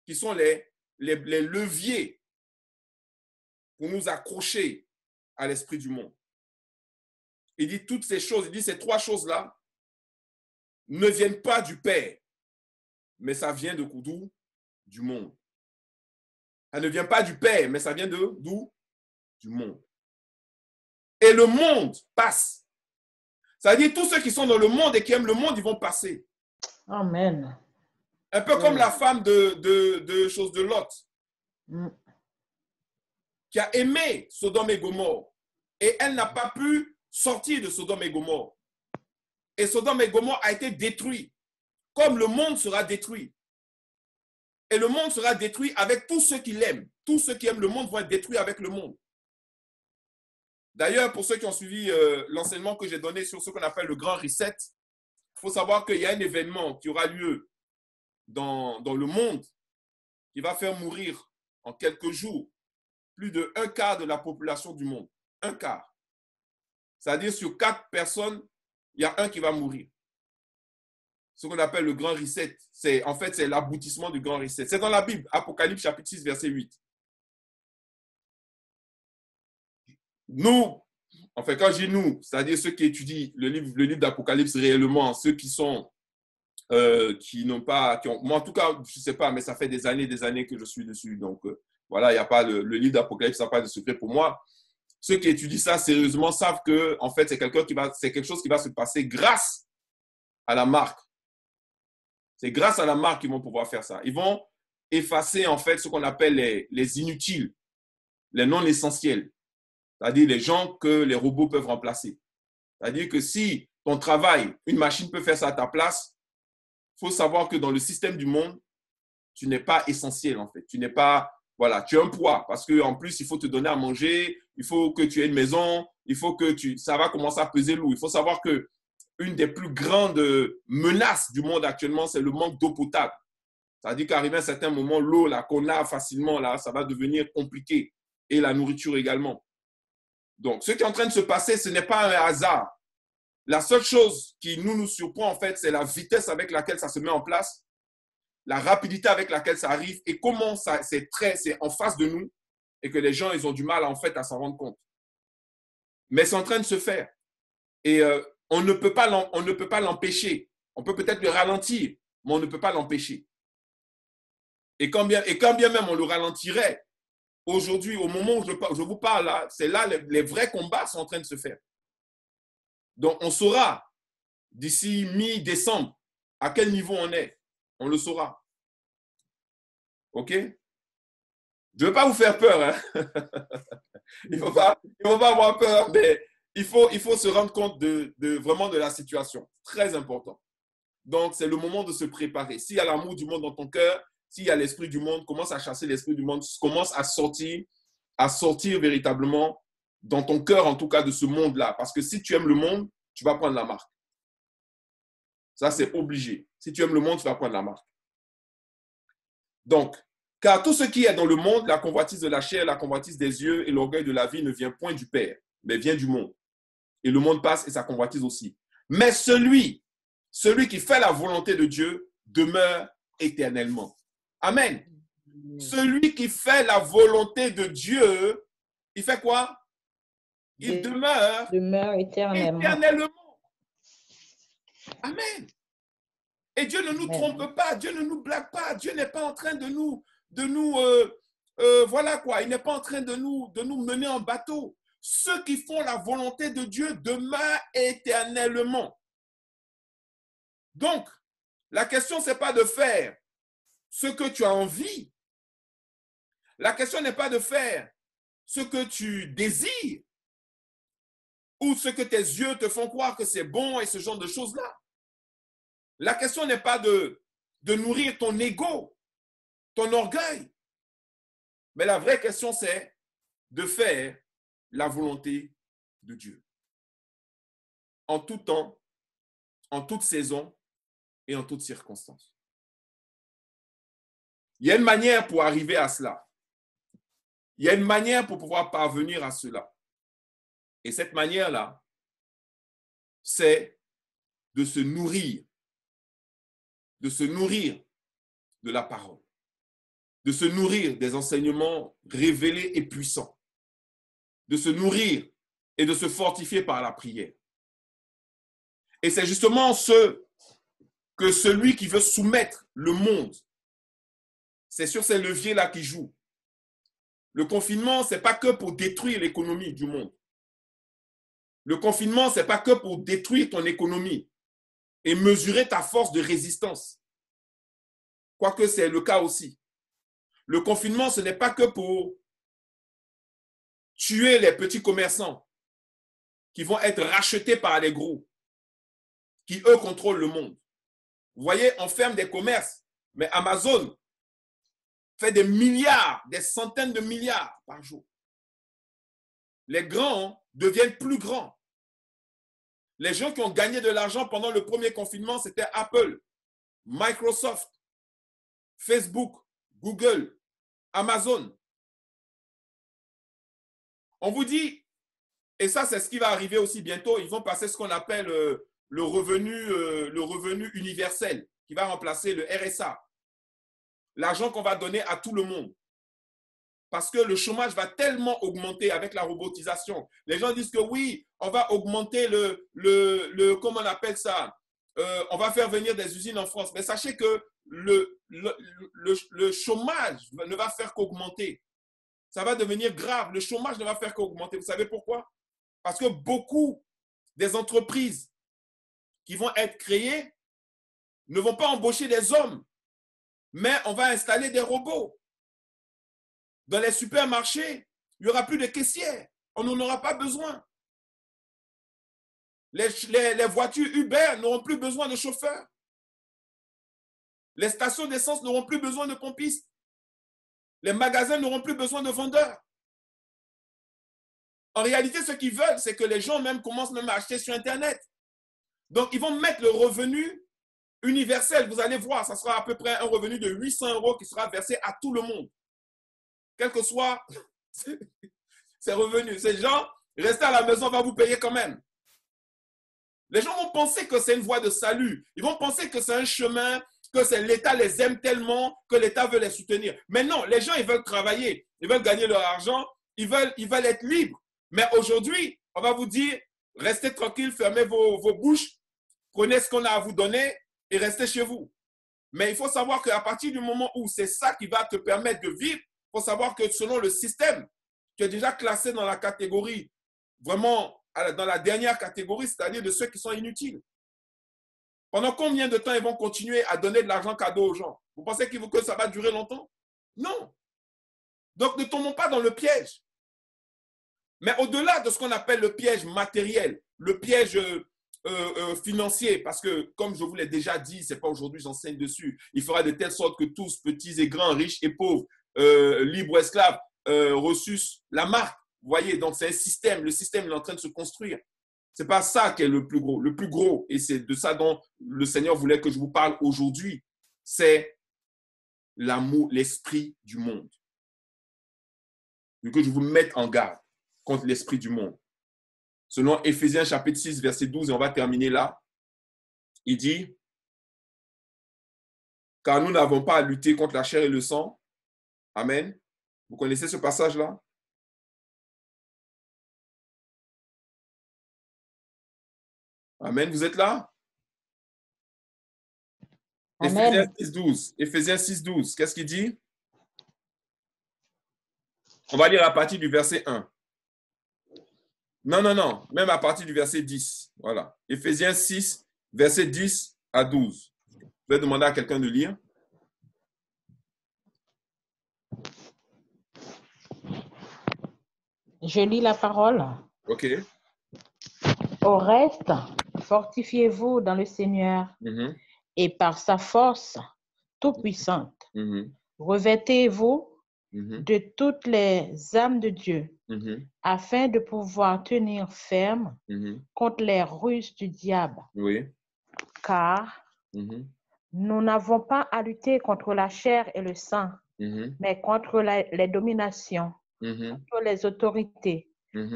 qui sont les leviers pour nous accrocher à l'esprit du monde. Il dit toutes ces choses, il dit ces 3 choses-là ne viennent pas du Père, mais ça vient de d'où? Du monde. Ça ne vient pas du Père, mais ça vient de d'où? Du monde. Et le monde passe. Ça veut dire tous ceux qui sont dans le monde et qui aiment le monde, ils vont passer. Amen. Un peu comme la femme de chose de Lot, qui a aimé Sodome et Gomorrhe. Et elle n'a pas pu sortir de Sodome et Gomorrhe. Et Sodome et Gomorrhe a été détruit, comme le monde sera détruit. Et le monde sera détruit avec tous ceux qui l'aiment. Tous ceux qui aiment le monde vont être détruits avec le monde. D'ailleurs, pour ceux qui ont suivi l'enseignement que j'ai donné sur ce qu'on appelle le Grand Reset, il faut savoir qu'il y a un événement qui aura lieu dans le monde qui va faire mourir en quelques jours plus de 1/4 de la population du monde. 1/4. C'est-à-dire sur 4 personnes, il y a un qui va mourir. Ce qu'on appelle le Grand Reset, c'est l'aboutissement du Grand Reset. C'est dans la Bible, Apocalypse chapitre 6, verset 8. Nous, enfin quand je dis nous, c'est-à-dire ceux qui étudient le livre d'Apocalypse réellement, ceux qui sont, qui n'ont pas, moi en tout cas, je ne sais pas, mais ça fait des années que je suis dessus. Donc voilà, il n'y a pas le livre d'Apocalypse, ça n'a pas de secret pour moi. Ceux qui étudient ça sérieusement savent que en fait, c'est quelque chose qui va se passer grâce à la marque. C'est grâce à la marque qu'ils vont pouvoir faire ça. Ils vont effacer en fait ce qu'on appelle les inutiles, les non essentiels. C'est-à-dire les gens que les robots peuvent remplacer. C'est-à-dire que si ton travail, une machine peut faire ça à ta place, il faut savoir que dans le système du monde, tu n'es pas essentiel en fait. Tu n'es pas, voilà, tu es un poids parce qu'en plus, il faut te donner à manger, il faut que tu aies une maison, il faut que ça va commencer à peser lourd. Il faut savoir que une des plus grandes menaces du monde actuellement, c'est le manque d'eau potable. C'est-à-dire qu'arrivé à un certain moment, l'eau là qu'on a facilement, là, ça va devenir compliqué. Et la nourriture également. Donc, ce qui est en train de se passer, ce n'est pas un hasard. La seule chose qui nous surprend, en fait, c'est la vitesse avec laquelle ça se met en place, la rapidité avec laquelle ça arrive et comment c'est en face de nous et que les gens, ils ont du mal, en fait, à s'en rendre compte. Mais c'est en train de se faire. Et on ne peut pas l'empêcher. On peut peut-être le ralentir, mais on ne peut pas l'empêcher. Et quand bien même on le ralentirait, aujourd'hui, au moment où je vous parle, là, c'est là les vrais combats sont en train de se faire. Donc, on saura d'ici mi-décembre à quel niveau on est. On le saura. OK? Je ne veux pas vous faire peur. Hein? Il ne faut pas avoir peur, mais il faut se rendre compte vraiment de la situation. Très important. Donc, c'est le moment de se préparer. S'il y a l'amour du monde dans ton cœur, s'il y a l'esprit du monde, commence à chasser l'esprit du monde, commence à sortir véritablement dans ton cœur, en tout cas, de ce monde-là. Parce que si tu aimes le monde, tu vas prendre la marque. Ça, c'est obligé. Si tu aimes le monde, tu vas prendre la marque. Donc, car tout ce qui est dans le monde, la convoitise de la chair, la convoitise des yeux et l'orgueil de la vie ne vient point du Père, mais vient du monde. Et le monde passe et sa convoitise aussi. Mais celui qui fait la volonté de Dieu demeure éternellement. Amen. Celui qui fait la volonté de Dieu, il fait quoi? Il demeure éternellement. Amen. Et Dieu ne nous trompe pas, Dieu ne nous blague pas, Dieu n'est pas en train de nous voilà quoi, il n'est pas en train de nous mener en bateau. Ceux qui font la volonté de Dieu demeurent éternellement. Donc, la question, ce n'est pas de faire ce que tu as envie. La question n'est pas de faire ce que tu désires ou ce que tes yeux te font croire que c'est bon et ce genre de choses-là. La question n'est pas de nourrir ton ego, ton orgueil. Mais la vraie question, c'est de faire la volonté de Dieu. En tout temps, en toute saison et en toutes circonstances. Il y a une manière pour arriver à cela. Il y a une manière pour pouvoir parvenir à cela. Et cette manière-là, c'est de se nourrir de la parole, de se nourrir des enseignements révélés et puissants, de se nourrir et de se fortifier par la prière. Et c'est justement ce que celui qui veut soumettre le monde, c'est sur ces leviers-là qu'il joue. Le confinement, ce n'est pas que pour détruire l'économie du monde. Le confinement, ce n'est pas que pour détruire ton économie et mesurer ta force de résistance. Quoique c'est le cas aussi. Le confinement, ce n'est pas que pour tuer les petits commerçants qui vont être rachetés par les gros, qui, eux, contrôlent le monde. Vous voyez, on ferme des commerces, mais Amazon fait des milliards, des centaines de milliards par jour. Les grands deviennent plus grands. Les gens qui ont gagné de l'argent pendant le premier confinement, c'était Apple, Microsoft, Facebook, Google, Amazon. On vous dit, et ça c'est ce qui va arriver aussi bientôt, ils vont passer ce qu'on appelle le revenu universel, qui va remplacer le RSA. L'argent qu'on va donner à tout le monde. Parce que le chômage va tellement augmenter avec la robotisation. Les gens disent que oui, on va augmenter comment on appelle ça? On va faire venir des usines en France. Mais sachez que le chômage ne va faire qu'augmenter. Ça va devenir grave. Le chômage ne va faire qu'augmenter. Vous savez pourquoi? Parce que beaucoup des entreprises qui vont être créées ne vont pas embaucher des hommes, mais on va installer des robots. Dans les supermarchés, il n'y aura plus de caissières. On n'en aura pas besoin. Les voitures Uber n'auront plus besoin de chauffeurs. Les stations d'essence n'auront plus besoin de pompistes. Les magasins n'auront plus besoin de vendeurs. En réalité, ce qu'ils veulent, c'est que les gens même commencent même à acheter sur Internet. Donc, ils vont mettre le revenu universel. Vous allez voir, ça sera à peu près un revenu de 800 € qui sera versé à tout le monde. Quel que soit ses revenus. Ces gens, restez à la maison, on va vous payer quand même. Les gens vont penser que c'est une voie de salut. Ils vont penser que c'est un chemin, que l'État les aime tellement, que l'État veut les soutenir. Mais non, les gens, ils veulent travailler. Ils veulent gagner leur argent. Ils veulent être libres. Mais aujourd'hui, on va vous dire, restez tranquille, fermez vos bouches, prenez ce qu'on a à vous donner et restez chez vous. Mais il faut savoir qu'à partir du moment où c'est ça qui va te permettre de vivre, il faut savoir que selon le système, tu es déjà classé dans la catégorie, vraiment dans la dernière catégorie, c'est-à-dire de ceux qui sont inutiles. Pendant combien de temps ils vont continuer à donner de l'argent cadeau aux gens? Vous pensez que ça va durer longtemps? Non. Donc ne tombons pas dans le piège. Mais au-delà de ce qu'on appelle le piège matériel, le piège financier, parce que comme je vous l'ai déjà dit, ce n'est pas aujourd'hui j'enseigne dessus, il fera de telle sorte que tous, petits et grands, riches et pauvres, libres ou esclaves, reçussent la marque. Vous voyez, donc c'est un système, le système est en train de se construire. Ce n'est pas ça qui est le plus gros. Le plus gros, et c'est de ça dont le Seigneur voulait que je vous parle aujourd'hui, c'est l'amour, l'esprit du monde. Que je vous mette en garde contre l'esprit du monde. Selon Éphésiens chapitre 6, verset 12, et on va terminer là, il dit, « Car nous n'avons pas à lutter contre la chair et le sang. » Amen. Vous connaissez ce passage-là? Amen. Vous êtes là? Éphésiens 6, 12. Éphésiens 6, 12. Qu'est-ce qu'il dit? On va lire à partir du verset 1. Non. Même à partir du verset 10. Voilà. Éphésiens 6, verset 10 à 12. Je vais demander à quelqu'un de lire. Je lis la parole. OK. Au reste, fortifiez-vous dans le Seigneur et par sa force toute-puissante. Revêtez-vous de toutes les armes de Dieu afin de pouvoir tenir ferme contre les ruses du diable. Oui. Car nous n'avons pas à lutter contre la chair et le sang, mais contre les dominations, contre les autorités,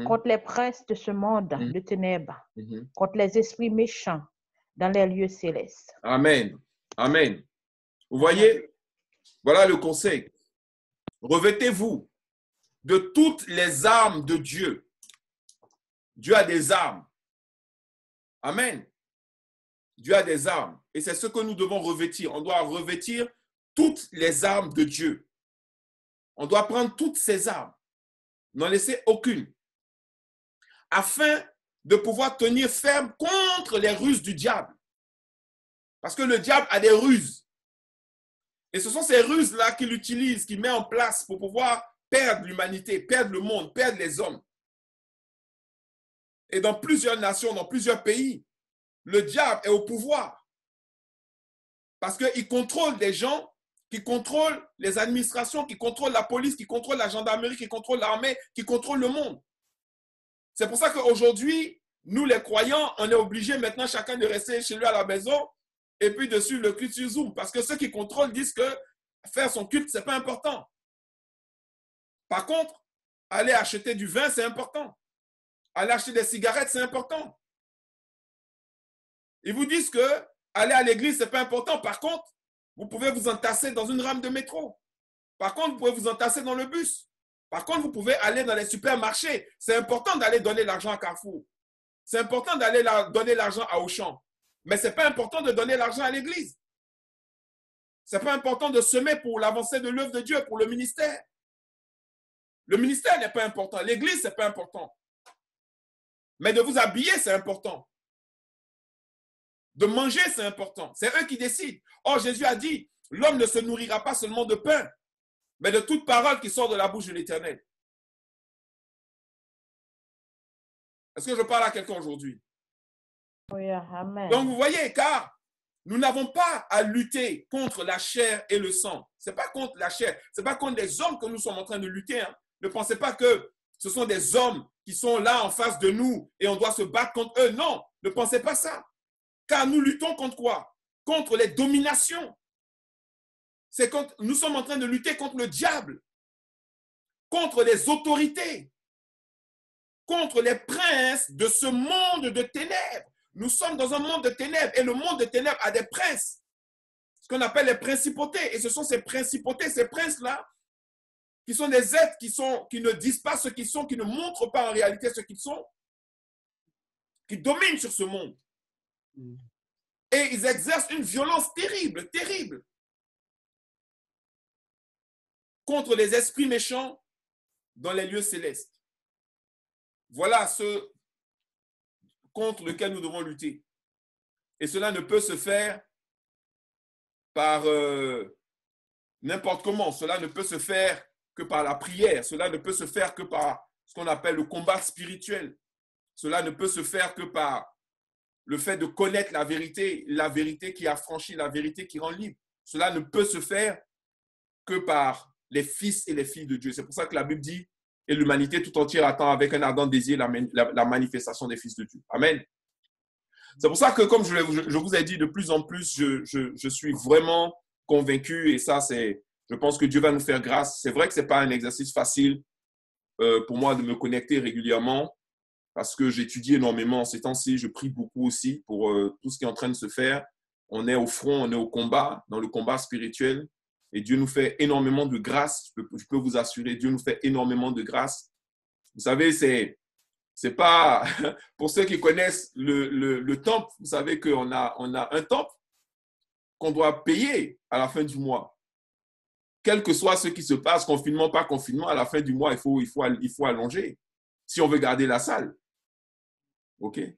contre les princes de ce monde de ténèbres, contre les esprits méchants dans les lieux célestes. Amen. Amen. Vous voyez, voilà le conseil. Revêtez-vous de toutes les armes de Dieu. Dieu a des armes. Amen. Dieu a des armes. Et c'est ce que nous devons revêtir. On doit revêtir toutes les armes de Dieu. On doit prendre toutes ces armes. N'en laisser aucune. Afin de pouvoir tenir ferme contre les ruses du diable. Parce que le diable a des ruses. Et ce sont ces ruses-là qu'il utilise, qu'il met en place pour pouvoir perdre l'humanité, perdre le monde, perdre les hommes. Et dans plusieurs nations, dans plusieurs pays, le diable est au pouvoir. Parce qu'il contrôle des gens, qui contrôlent les administrations, qui contrôlent la police, qui contrôlent la gendarmerie, qui contrôlent l'armée, qui contrôlent le monde. C'est pour ça qu'aujourd'hui, nous les croyants, on est obligés maintenant chacun de rester chez lui à la maison et puis de suivre le culte sur Zoom. Parce que ceux qui contrôlent disent que faire son culte, ce n'est pas important. Par contre, aller acheter du vin, c'est important. Aller acheter des cigarettes, c'est important. Ils vous disent que aller à l'église, ce n'est pas important. Par contre, vous pouvez vous entasser dans une rame de métro. Par contre, vous pouvez vous entasser dans le bus. Par contre, vous pouvez aller dans les supermarchés. C'est important d'aller donner l'argent à Carrefour. C'est important d'aller donner l'argent à Auchan. Mais ce n'est pas important de donner l'argent à l'église. Ce n'est pas important de semer pour l'avancée de l'œuvre de Dieu, pour le ministère. Le ministère n'est pas important. L'église, ce n'est pas important. Mais de vous habiller, c'est important. De manger, c'est important. C'est eux qui décident. Or, Jésus a dit, l'homme ne se nourrira pas seulement de pain, mais de toute parole qui sort de la bouche de l'Éternel. Est-ce que je parle à quelqu'un aujourd'hui? Oui, amen. Donc, vous voyez, car nous n'avons pas à lutter contre la chair et le sang. Ce n'est pas contre la chair. Ce n'est pas contre les hommes que nous sommes en train de lutter. Hein. Ne pensez pas que ce sont des hommes qui sont là en face de nous et on doit se battre contre eux. Non, ne pensez pas ça. Car nous luttons contre quoi? Contre les dominations. Nous sommes en train de lutter contre le diable, contre les autorités, contre les princes de ce monde de ténèbres. Nous sommes dans un monde de ténèbres et le monde de ténèbres a des princes, ce qu'on appelle les principautés. Et ce sont ces principautés, ces princes-là, qui sont des êtres qui ne disent pas ce qu'ils sont, qui ne montrent pas en réalité ce qu'ils sont, qui dominent sur ce monde. Et ils exercent une violence terrible, terrible, contre les esprits méchants dans les lieux célestes. Voilà ce contre lequel nous devons lutter. Et cela ne peut se faire par n'importe comment. Cela ne peut se faire que par la prière. Cela ne peut se faire que par ce qu'on appelle le combat spirituel. Cela ne peut se faire que par le fait de connaître la vérité qui affranchit, la vérité qui rend libre. Cela ne peut se faire que par les fils et les filles de Dieu. C'est pour ça que la Bible dit et l'humanité tout entière attend avec un ardent désir la manifestation des fils de Dieu. Amen. C'est pour ça que, comme je vous ai dit, de plus en plus, je suis vraiment convaincu, et ça, je pense que Dieu va nous faire grâce. C'est vrai que ce n'est pas un exercice facile pour moi de me connecter régulièrement, parce que j'étudie énormément en ces temps-ci, je prie beaucoup aussi pour tout ce qui est en train de se faire. On est au front, on est au combat, dans le combat spirituel. Et Dieu nous fait énormément de grâce. Je peux vous assurer, Dieu nous fait énormément de grâce. Vous savez, c'est pas... Pour ceux qui connaissent le temple, vous savez qu'on a un temple qu'on doit payer à la fin du mois. Quel que soit ce qui se passe, confinement, pas confinement, à la fin du mois, il faut allonger si on veut garder la salle. OK? Et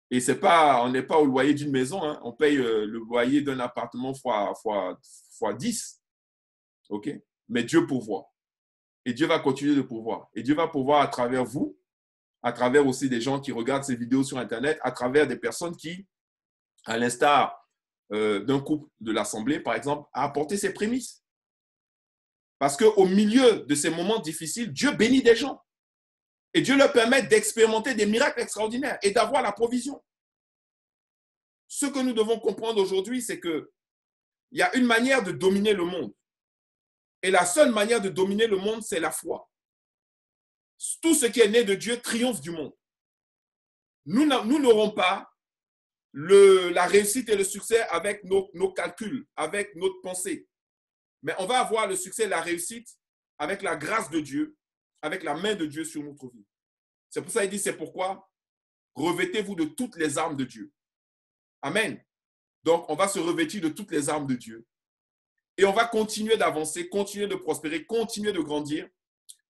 on n'est pas au loyer d'une maison. Hein. On paye le loyer d'un appartement fois 10. OK? Mais Dieu pourvoit. Et Dieu va continuer de pourvoir. Et Dieu va pourvoir à travers vous, à travers aussi des gens qui regardent ces vidéos sur Internet, à travers des personnes qui, à l'instar d'un couple de l'Assemblée, par exemple, a apporté ses prémices. Parce qu'au milieu de ces moments difficiles, Dieu bénit des gens. Et Dieu leur permet d'expérimenter des miracles extraordinaires et d'avoir la provision. Ce que nous devons comprendre aujourd'hui, c'est qu'il y a une manière de dominer le monde. Et la seule manière de dominer le monde, c'est la foi. Tout ce qui est né de Dieu triomphe du monde. Nous n'aurons pas la réussite et le succès avec nos calculs, avec notre pensée. Mais on va avoir le succès et la réussite avec la grâce de Dieu, avec la main de Dieu sur notre vie. C'est pour ça qu'il dit, c'est pourquoi revêtez-vous de toutes les armes de Dieu. Amen. Donc, on va se revêtir de toutes les armes de Dieu. Et on va continuer d'avancer, continuer de prospérer, continuer de grandir,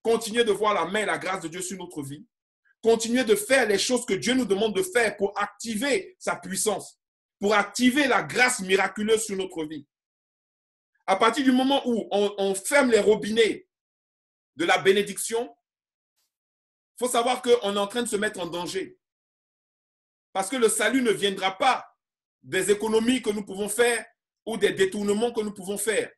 continuer de voir la main et la grâce de Dieu sur notre vie, continuer de faire les choses que Dieu nous demande de faire pour activer sa puissance, pour activer la grâce miraculeuse sur notre vie. À partir du moment où on ferme les robinets de la bénédiction, il faut savoir qu'on est en train de se mettre en danger. Parce que le salut ne viendra pas des économies que nous pouvons faire ou des détournements que nous pouvons faire.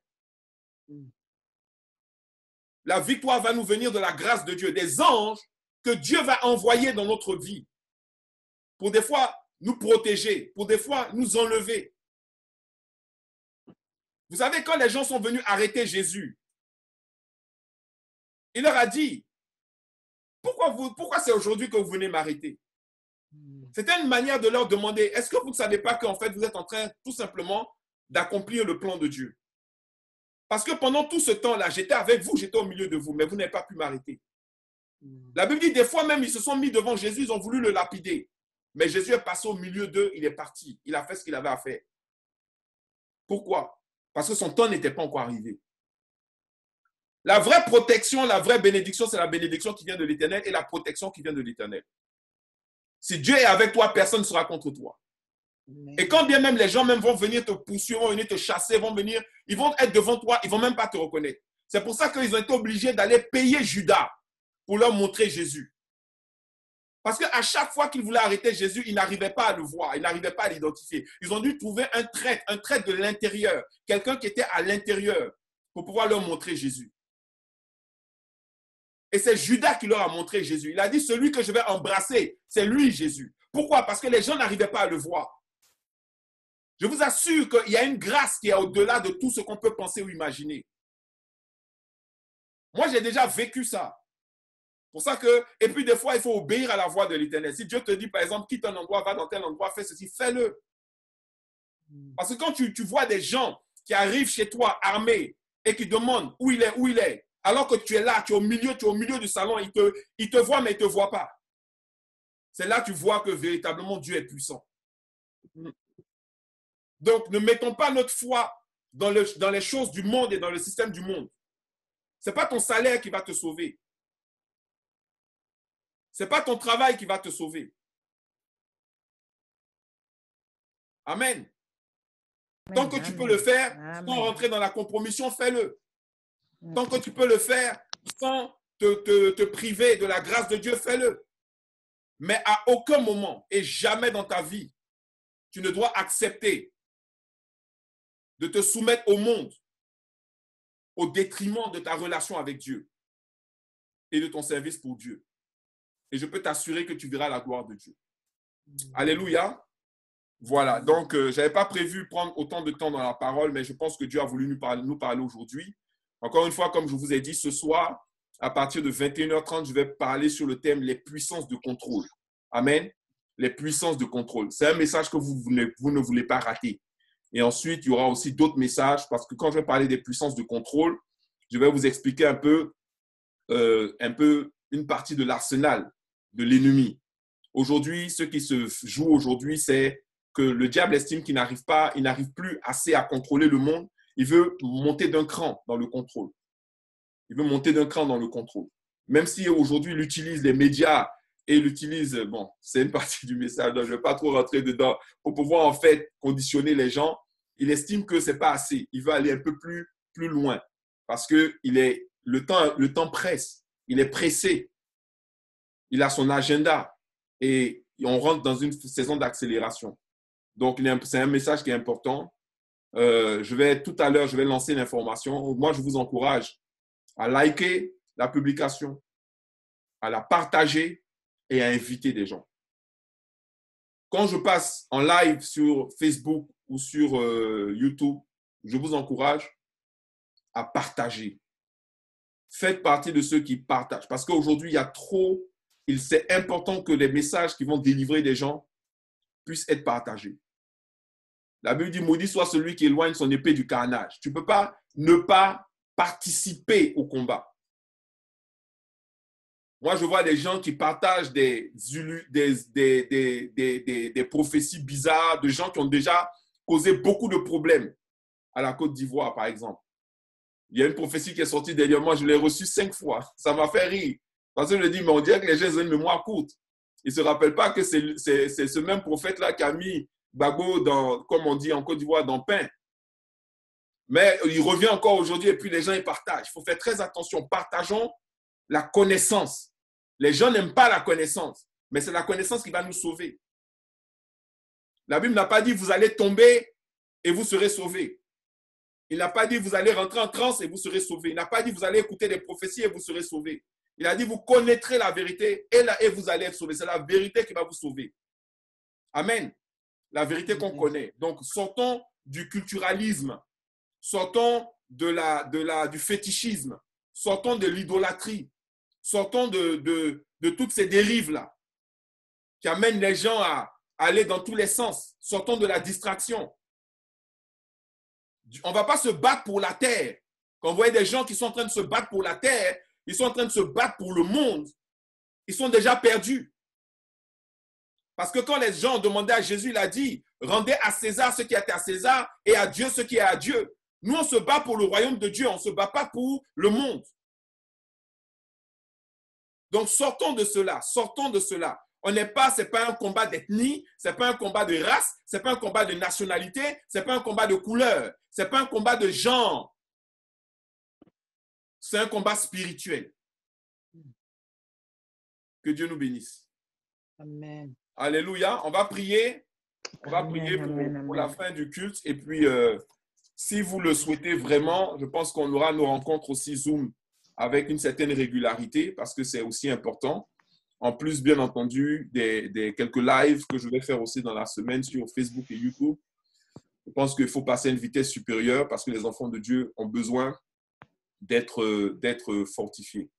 La victoire va nous venir de la grâce de Dieu, des anges que Dieu va envoyer dans notre vie pour des fois nous protéger, pour des fois nous enlever. Vous savez, quand les gens sont venus arrêter Jésus, il leur a dit, pourquoi c'est aujourd'hui que vous venez m'arrêter? C'était une manière de leur demander, est-ce que vous ne savez pas qu'en fait, vous êtes en train tout simplement d'accomplir le plan de Dieu? Parce que pendant tout ce temps-là, j'étais avec vous, j'étais au milieu de vous, mais vous n'avez pas pu m'arrêter. La Bible dit, des fois même, ils se sont mis devant Jésus, ils ont voulu le lapider. Mais Jésus est passé au milieu d'eux, il est parti. Il a fait ce qu'il avait à faire. Pourquoi? Parce que son temps n'était pas encore arrivé. La vraie protection, la vraie bénédiction, c'est la bénédiction qui vient de l'Éternel et la protection qui vient de l'Éternel. Si Dieu est avec toi, personne ne sera contre toi. Et quand bien même les gens même vont venir te poursuivre, vont venir te chasser, ils vont être devant toi, ils ne vont même pas te reconnaître. C'est pour ça qu'ils ont été obligés d'aller payer Judas pour leur montrer Jésus. Parce qu'à chaque fois qu'ils voulaient arrêter Jésus, ils n'arrivaient pas à le voir, ils n'arrivaient pas à l'identifier. Ils ont dû trouver un traître de l'intérieur, quelqu'un qui était à l'intérieur pour pouvoir leur montrer Jésus. Et c'est Judas qui leur a montré Jésus. Il a dit, celui que je vais embrasser, c'est lui Jésus. Pourquoi? Parce que les gens n'arrivaient pas à le voir. Je vous assure qu'il y a une grâce qui est au-delà de tout ce qu'on peut penser ou imaginer. Moi, j'ai déjà vécu ça. Pour ça que, et puis des fois, il faut obéir à la voix de l'Éternel. Si Dieu te dit, par exemple, quitte un endroit, va dans tel endroit, fais ceci, fais-le. Parce que quand tu vois des gens qui arrivent chez toi armés et qui demandent où il est, alors que tu es là, tu es au milieu du salon, il te voit, mais il ne te voit pas. C'est là que tu vois que véritablement Dieu est puissant. Donc, ne mettons pas notre foi dans les choses du monde et dans le système du monde. Ce n'est pas ton salaire qui va te sauver. Ce n'est pas ton travail qui va te sauver. Amen. Tant que tu peux le faire sans rentrer dans la compromission, fais-le. Tant que tu peux le faire sans te priver de la grâce de Dieu, fais-le. Mais à aucun moment et jamais dans ta vie, tu ne dois accepter de te soumettre au monde au détriment de ta relation avec Dieu et de ton service pour Dieu. Et je peux t'assurer que tu verras la gloire de Dieu. Alléluia. Voilà, donc je n'avais pas prévu prendre autant de temps dans la parole, mais je pense que Dieu a voulu nous parler aujourd'hui. Encore une fois, comme je vous ai dit, ce soir, à partir de 21h30, je vais parler sur le thème « Les puissances de contrôle ». Amen. Les puissances de contrôle. C'est un message que vous ne voulez pas rater. Et ensuite, il y aura aussi d'autres messages, parce que quand je vais parler des puissances de contrôle, je vais vous expliquer un peu une partie de l'arsenal de l'ennemi. Aujourd'hui, ce qui se joue aujourd'hui, c'est que le diable estime qu'il n'arrive plus assez à contrôler le monde. Il veut monter d'un cran dans le contrôle. Même si aujourd'hui, il utilise les médias et il utilise, bon, c'est une partie du message, donc je ne vais pas trop rentrer dedans, pour pouvoir en fait conditionner les gens. Il estime que ce n'est pas assez. Il veut aller un peu plus loin parce que le temps presse. Il est pressé. Il a son agenda et on rentre dans une saison d'accélération. Donc, c'est un message qui est important. Tout à l'heure, je vais lancer l'information. Moi, je vous encourage à liker la publication, à la partager et à inviter des gens. Quand je passe en live sur Facebook ou sur YouTube, je vous encourage à partager. Faites partie de ceux qui partagent. Parce qu'aujourd'hui, c'est important que les messages qui vont délivrer des gens puissent être partagés. La Bible dit, maudit soit celui qui éloigne son épée du carnage. Tu ne peux pas ne pas participer au combat. Moi, je vois des gens qui partagent des prophéties bizarres, de gens qui ont déjà causé beaucoup de problèmes à la Côte d'Ivoire, par exemple. Il y a une prophétie qui est sortie derrière moi, je l'ai reçue 5 fois. Ça m'a fait rire. Parce que je me dis, mais on dirait que les gens ont une mémoire courte. Ils ne se rappellent pas que c'est ce même prophète-là qui a mis Gbagbo, comme on dit en Côte d'Ivoire, dans pain. Mais il revient encore aujourd'hui et puis les gens ils partagent. Il faut faire très attention. Partageons la connaissance. Les gens n'aiment pas la connaissance, mais c'est la connaissance qui va nous sauver. La Bible n'a pas dit vous allez tomber et vous serez sauvés. Il n'a pas dit vous allez rentrer en transe et vous serez sauvés. Il n'a pas dit vous allez écouter des prophéties et vous serez sauvés. Il a dit vous connaîtrez la vérité et vous allez être sauvés. C'est la vérité qui va vous sauver. Amen. La vérité qu'on connaît. Donc, sortons du culturalisme. Sortons du fétichisme. Sortons de l'idolâtrie. Sortons de toutes ces dérives-là qui amènent les gens à aller dans tous les sens. Sortons de la distraction. On ne va pas se battre pour la terre. Quand vous voyez des gens qui sont en train de se battre pour la terre, ils sont en train de se battre pour le monde. Ils sont déjà perdus. Parce que quand les gens demandaient à Jésus, il a dit, rendez à César ce qui est à César et à Dieu ce qui est à Dieu. Nous, on se bat pour le royaume de Dieu, on ne se bat pas pour le monde. Donc, sortons de cela, sortons de cela. Ce n'est pas un combat d'ethnie, ce n'est pas un combat de race, ce n'est pas un combat de nationalité, ce n'est pas un combat de couleur, ce n'est pas un combat de genre. C'est un combat spirituel. Que Dieu nous bénisse. Amen. Alléluia. On va prier. On va prier pour la fin du culte. Et puis, si vous le souhaitez vraiment, je pense qu'on aura nos rencontres aussi Zoom avec une certaine régularité parce que c'est aussi important. En plus, bien entendu, des quelques lives que je vais faire aussi dans la semaine sur Facebook et YouTube. Je pense qu'il faut passer à une vitesse supérieure parce que les enfants de Dieu ont besoin d'être fortifiés.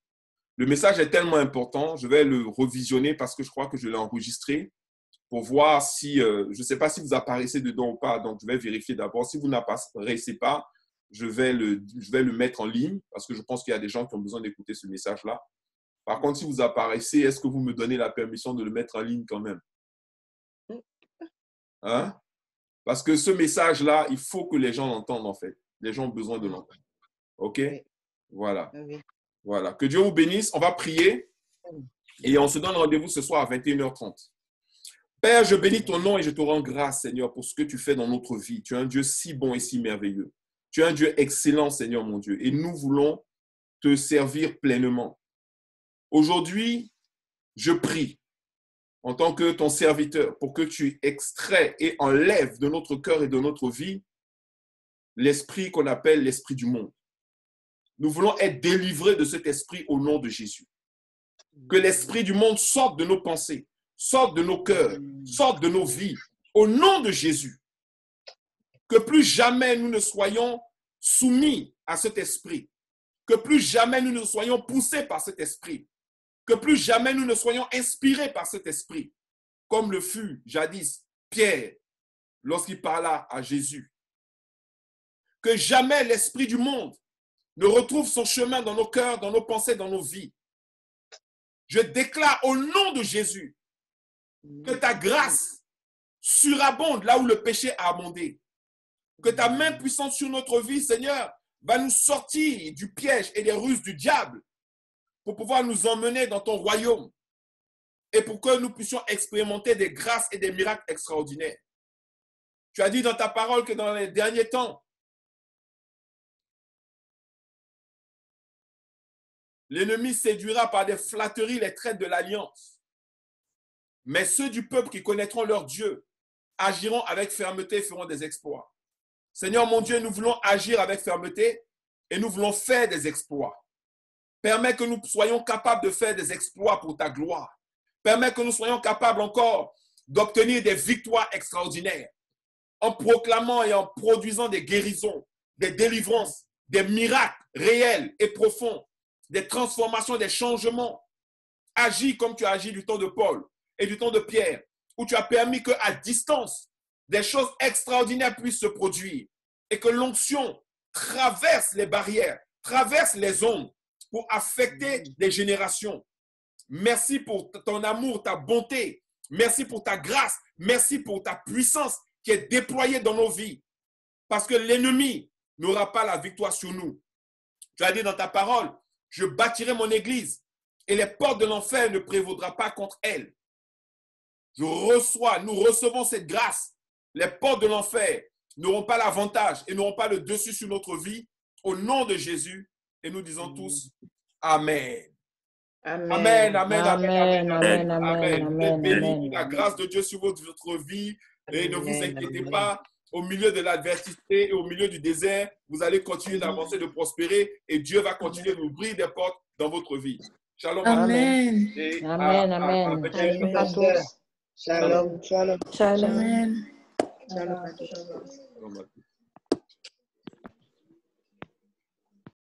Le message est tellement important, je vais le revisionner parce que je crois que je l'ai enregistré pour voir si, je ne sais pas si vous apparaissez dedans ou pas, donc je vais vérifier d'abord. Si vous n'apparaissez pas, je vais le mettre en ligne parce que je pense qu'il y a des gens qui ont besoin d'écouter ce message-là. Par contre, si vous apparaissez, est-ce que vous me donnez la permission de le mettre en ligne quand même? Hein? Parce que ce message-là, il faut que les gens l'entendent en fait. Les gens ont besoin de l'entendre. OK? Voilà. Voilà. Que Dieu vous bénisse. On va prier et on se donne rendez-vous ce soir à 21h30. Père, je bénis ton nom et je te rends grâce, Seigneur, pour ce que tu fais dans notre vie. Tu es un Dieu si bon et si merveilleux. Tu es un Dieu excellent, Seigneur, mon Dieu. Et nous voulons te servir pleinement. Aujourd'hui, je prie en tant que ton serviteur pour que tu extrais et enlèves de notre cœur et de notre vie l'esprit qu'on appelle l'esprit du monde. Nous voulons être délivrés de cet esprit au nom de Jésus. Que l'esprit du monde sorte de nos pensées, sorte de nos cœurs, sorte de nos vies, au nom de Jésus. Que plus jamais nous ne soyons soumis à cet esprit. Que plus jamais nous ne soyons poussés par cet esprit. Que plus jamais nous ne soyons inspirés par cet esprit. Comme le fut jadis Pierre lorsqu'il parla à Jésus. Que jamais l'esprit du monde ne retrouve son chemin dans nos cœurs, dans nos pensées, dans nos vies. Je déclare au nom de Jésus que ta grâce surabonde là où le péché a abondé. Que ta main puissante sur notre vie, Seigneur, va nous sortir du piège et des ruses du diable pour pouvoir nous emmener dans ton royaume et pour que nous puissions expérimenter des grâces et des miracles extraordinaires. Tu as dit dans ta parole que dans les derniers temps, l'ennemi séduira par des flatteries les traites de l'alliance. Mais ceux du peuple qui connaîtront leur Dieu agiront avec fermeté et feront des exploits. Seigneur mon Dieu, nous voulons agir avec fermeté et nous voulons faire des exploits. Permets que nous soyons capables de faire des exploits pour ta gloire. Permets que nous soyons capables encore d'obtenir des victoires extraordinaires en proclamant et en produisant des guérisons, des délivrances, des miracles réels et profonds, des transformations, des changements. Agis comme tu as agi du temps de Paul et du temps de Pierre, où tu as permis qu'à distance, des choses extraordinaires puissent se produire et que l'onction traverse les barrières, traverse les ondes pour affecter les générations. Merci pour ton amour, ta bonté. Merci pour ta grâce. Merci pour ta puissance qui est déployée dans nos vies. Parce que l'ennemi n'aura pas la victoire sur nous. Tu as dit dans ta parole, je bâtirai mon église et les portes de l'enfer ne prévaudront pas contre elle. Nous recevons cette grâce. Les portes de l'enfer n'auront pas l'avantage et n'auront pas le dessus sur notre vie. Au nom de Jésus. Et nous disons tous Amen. Amen, amen, amen, amen, amen, amen. Bénis la grâce de Dieu sur votre vie. Et ne vous inquiétez pas, au milieu de l'adversité et au milieu du désert, vous allez continuer d'avancer, de prospérer et Dieu va continuer d'ouvrir des portes dans votre vie. Shalom. Amen. Et Amen. Amen. Amen. À tous. Shalom. Shalom. Shalom. Shalom.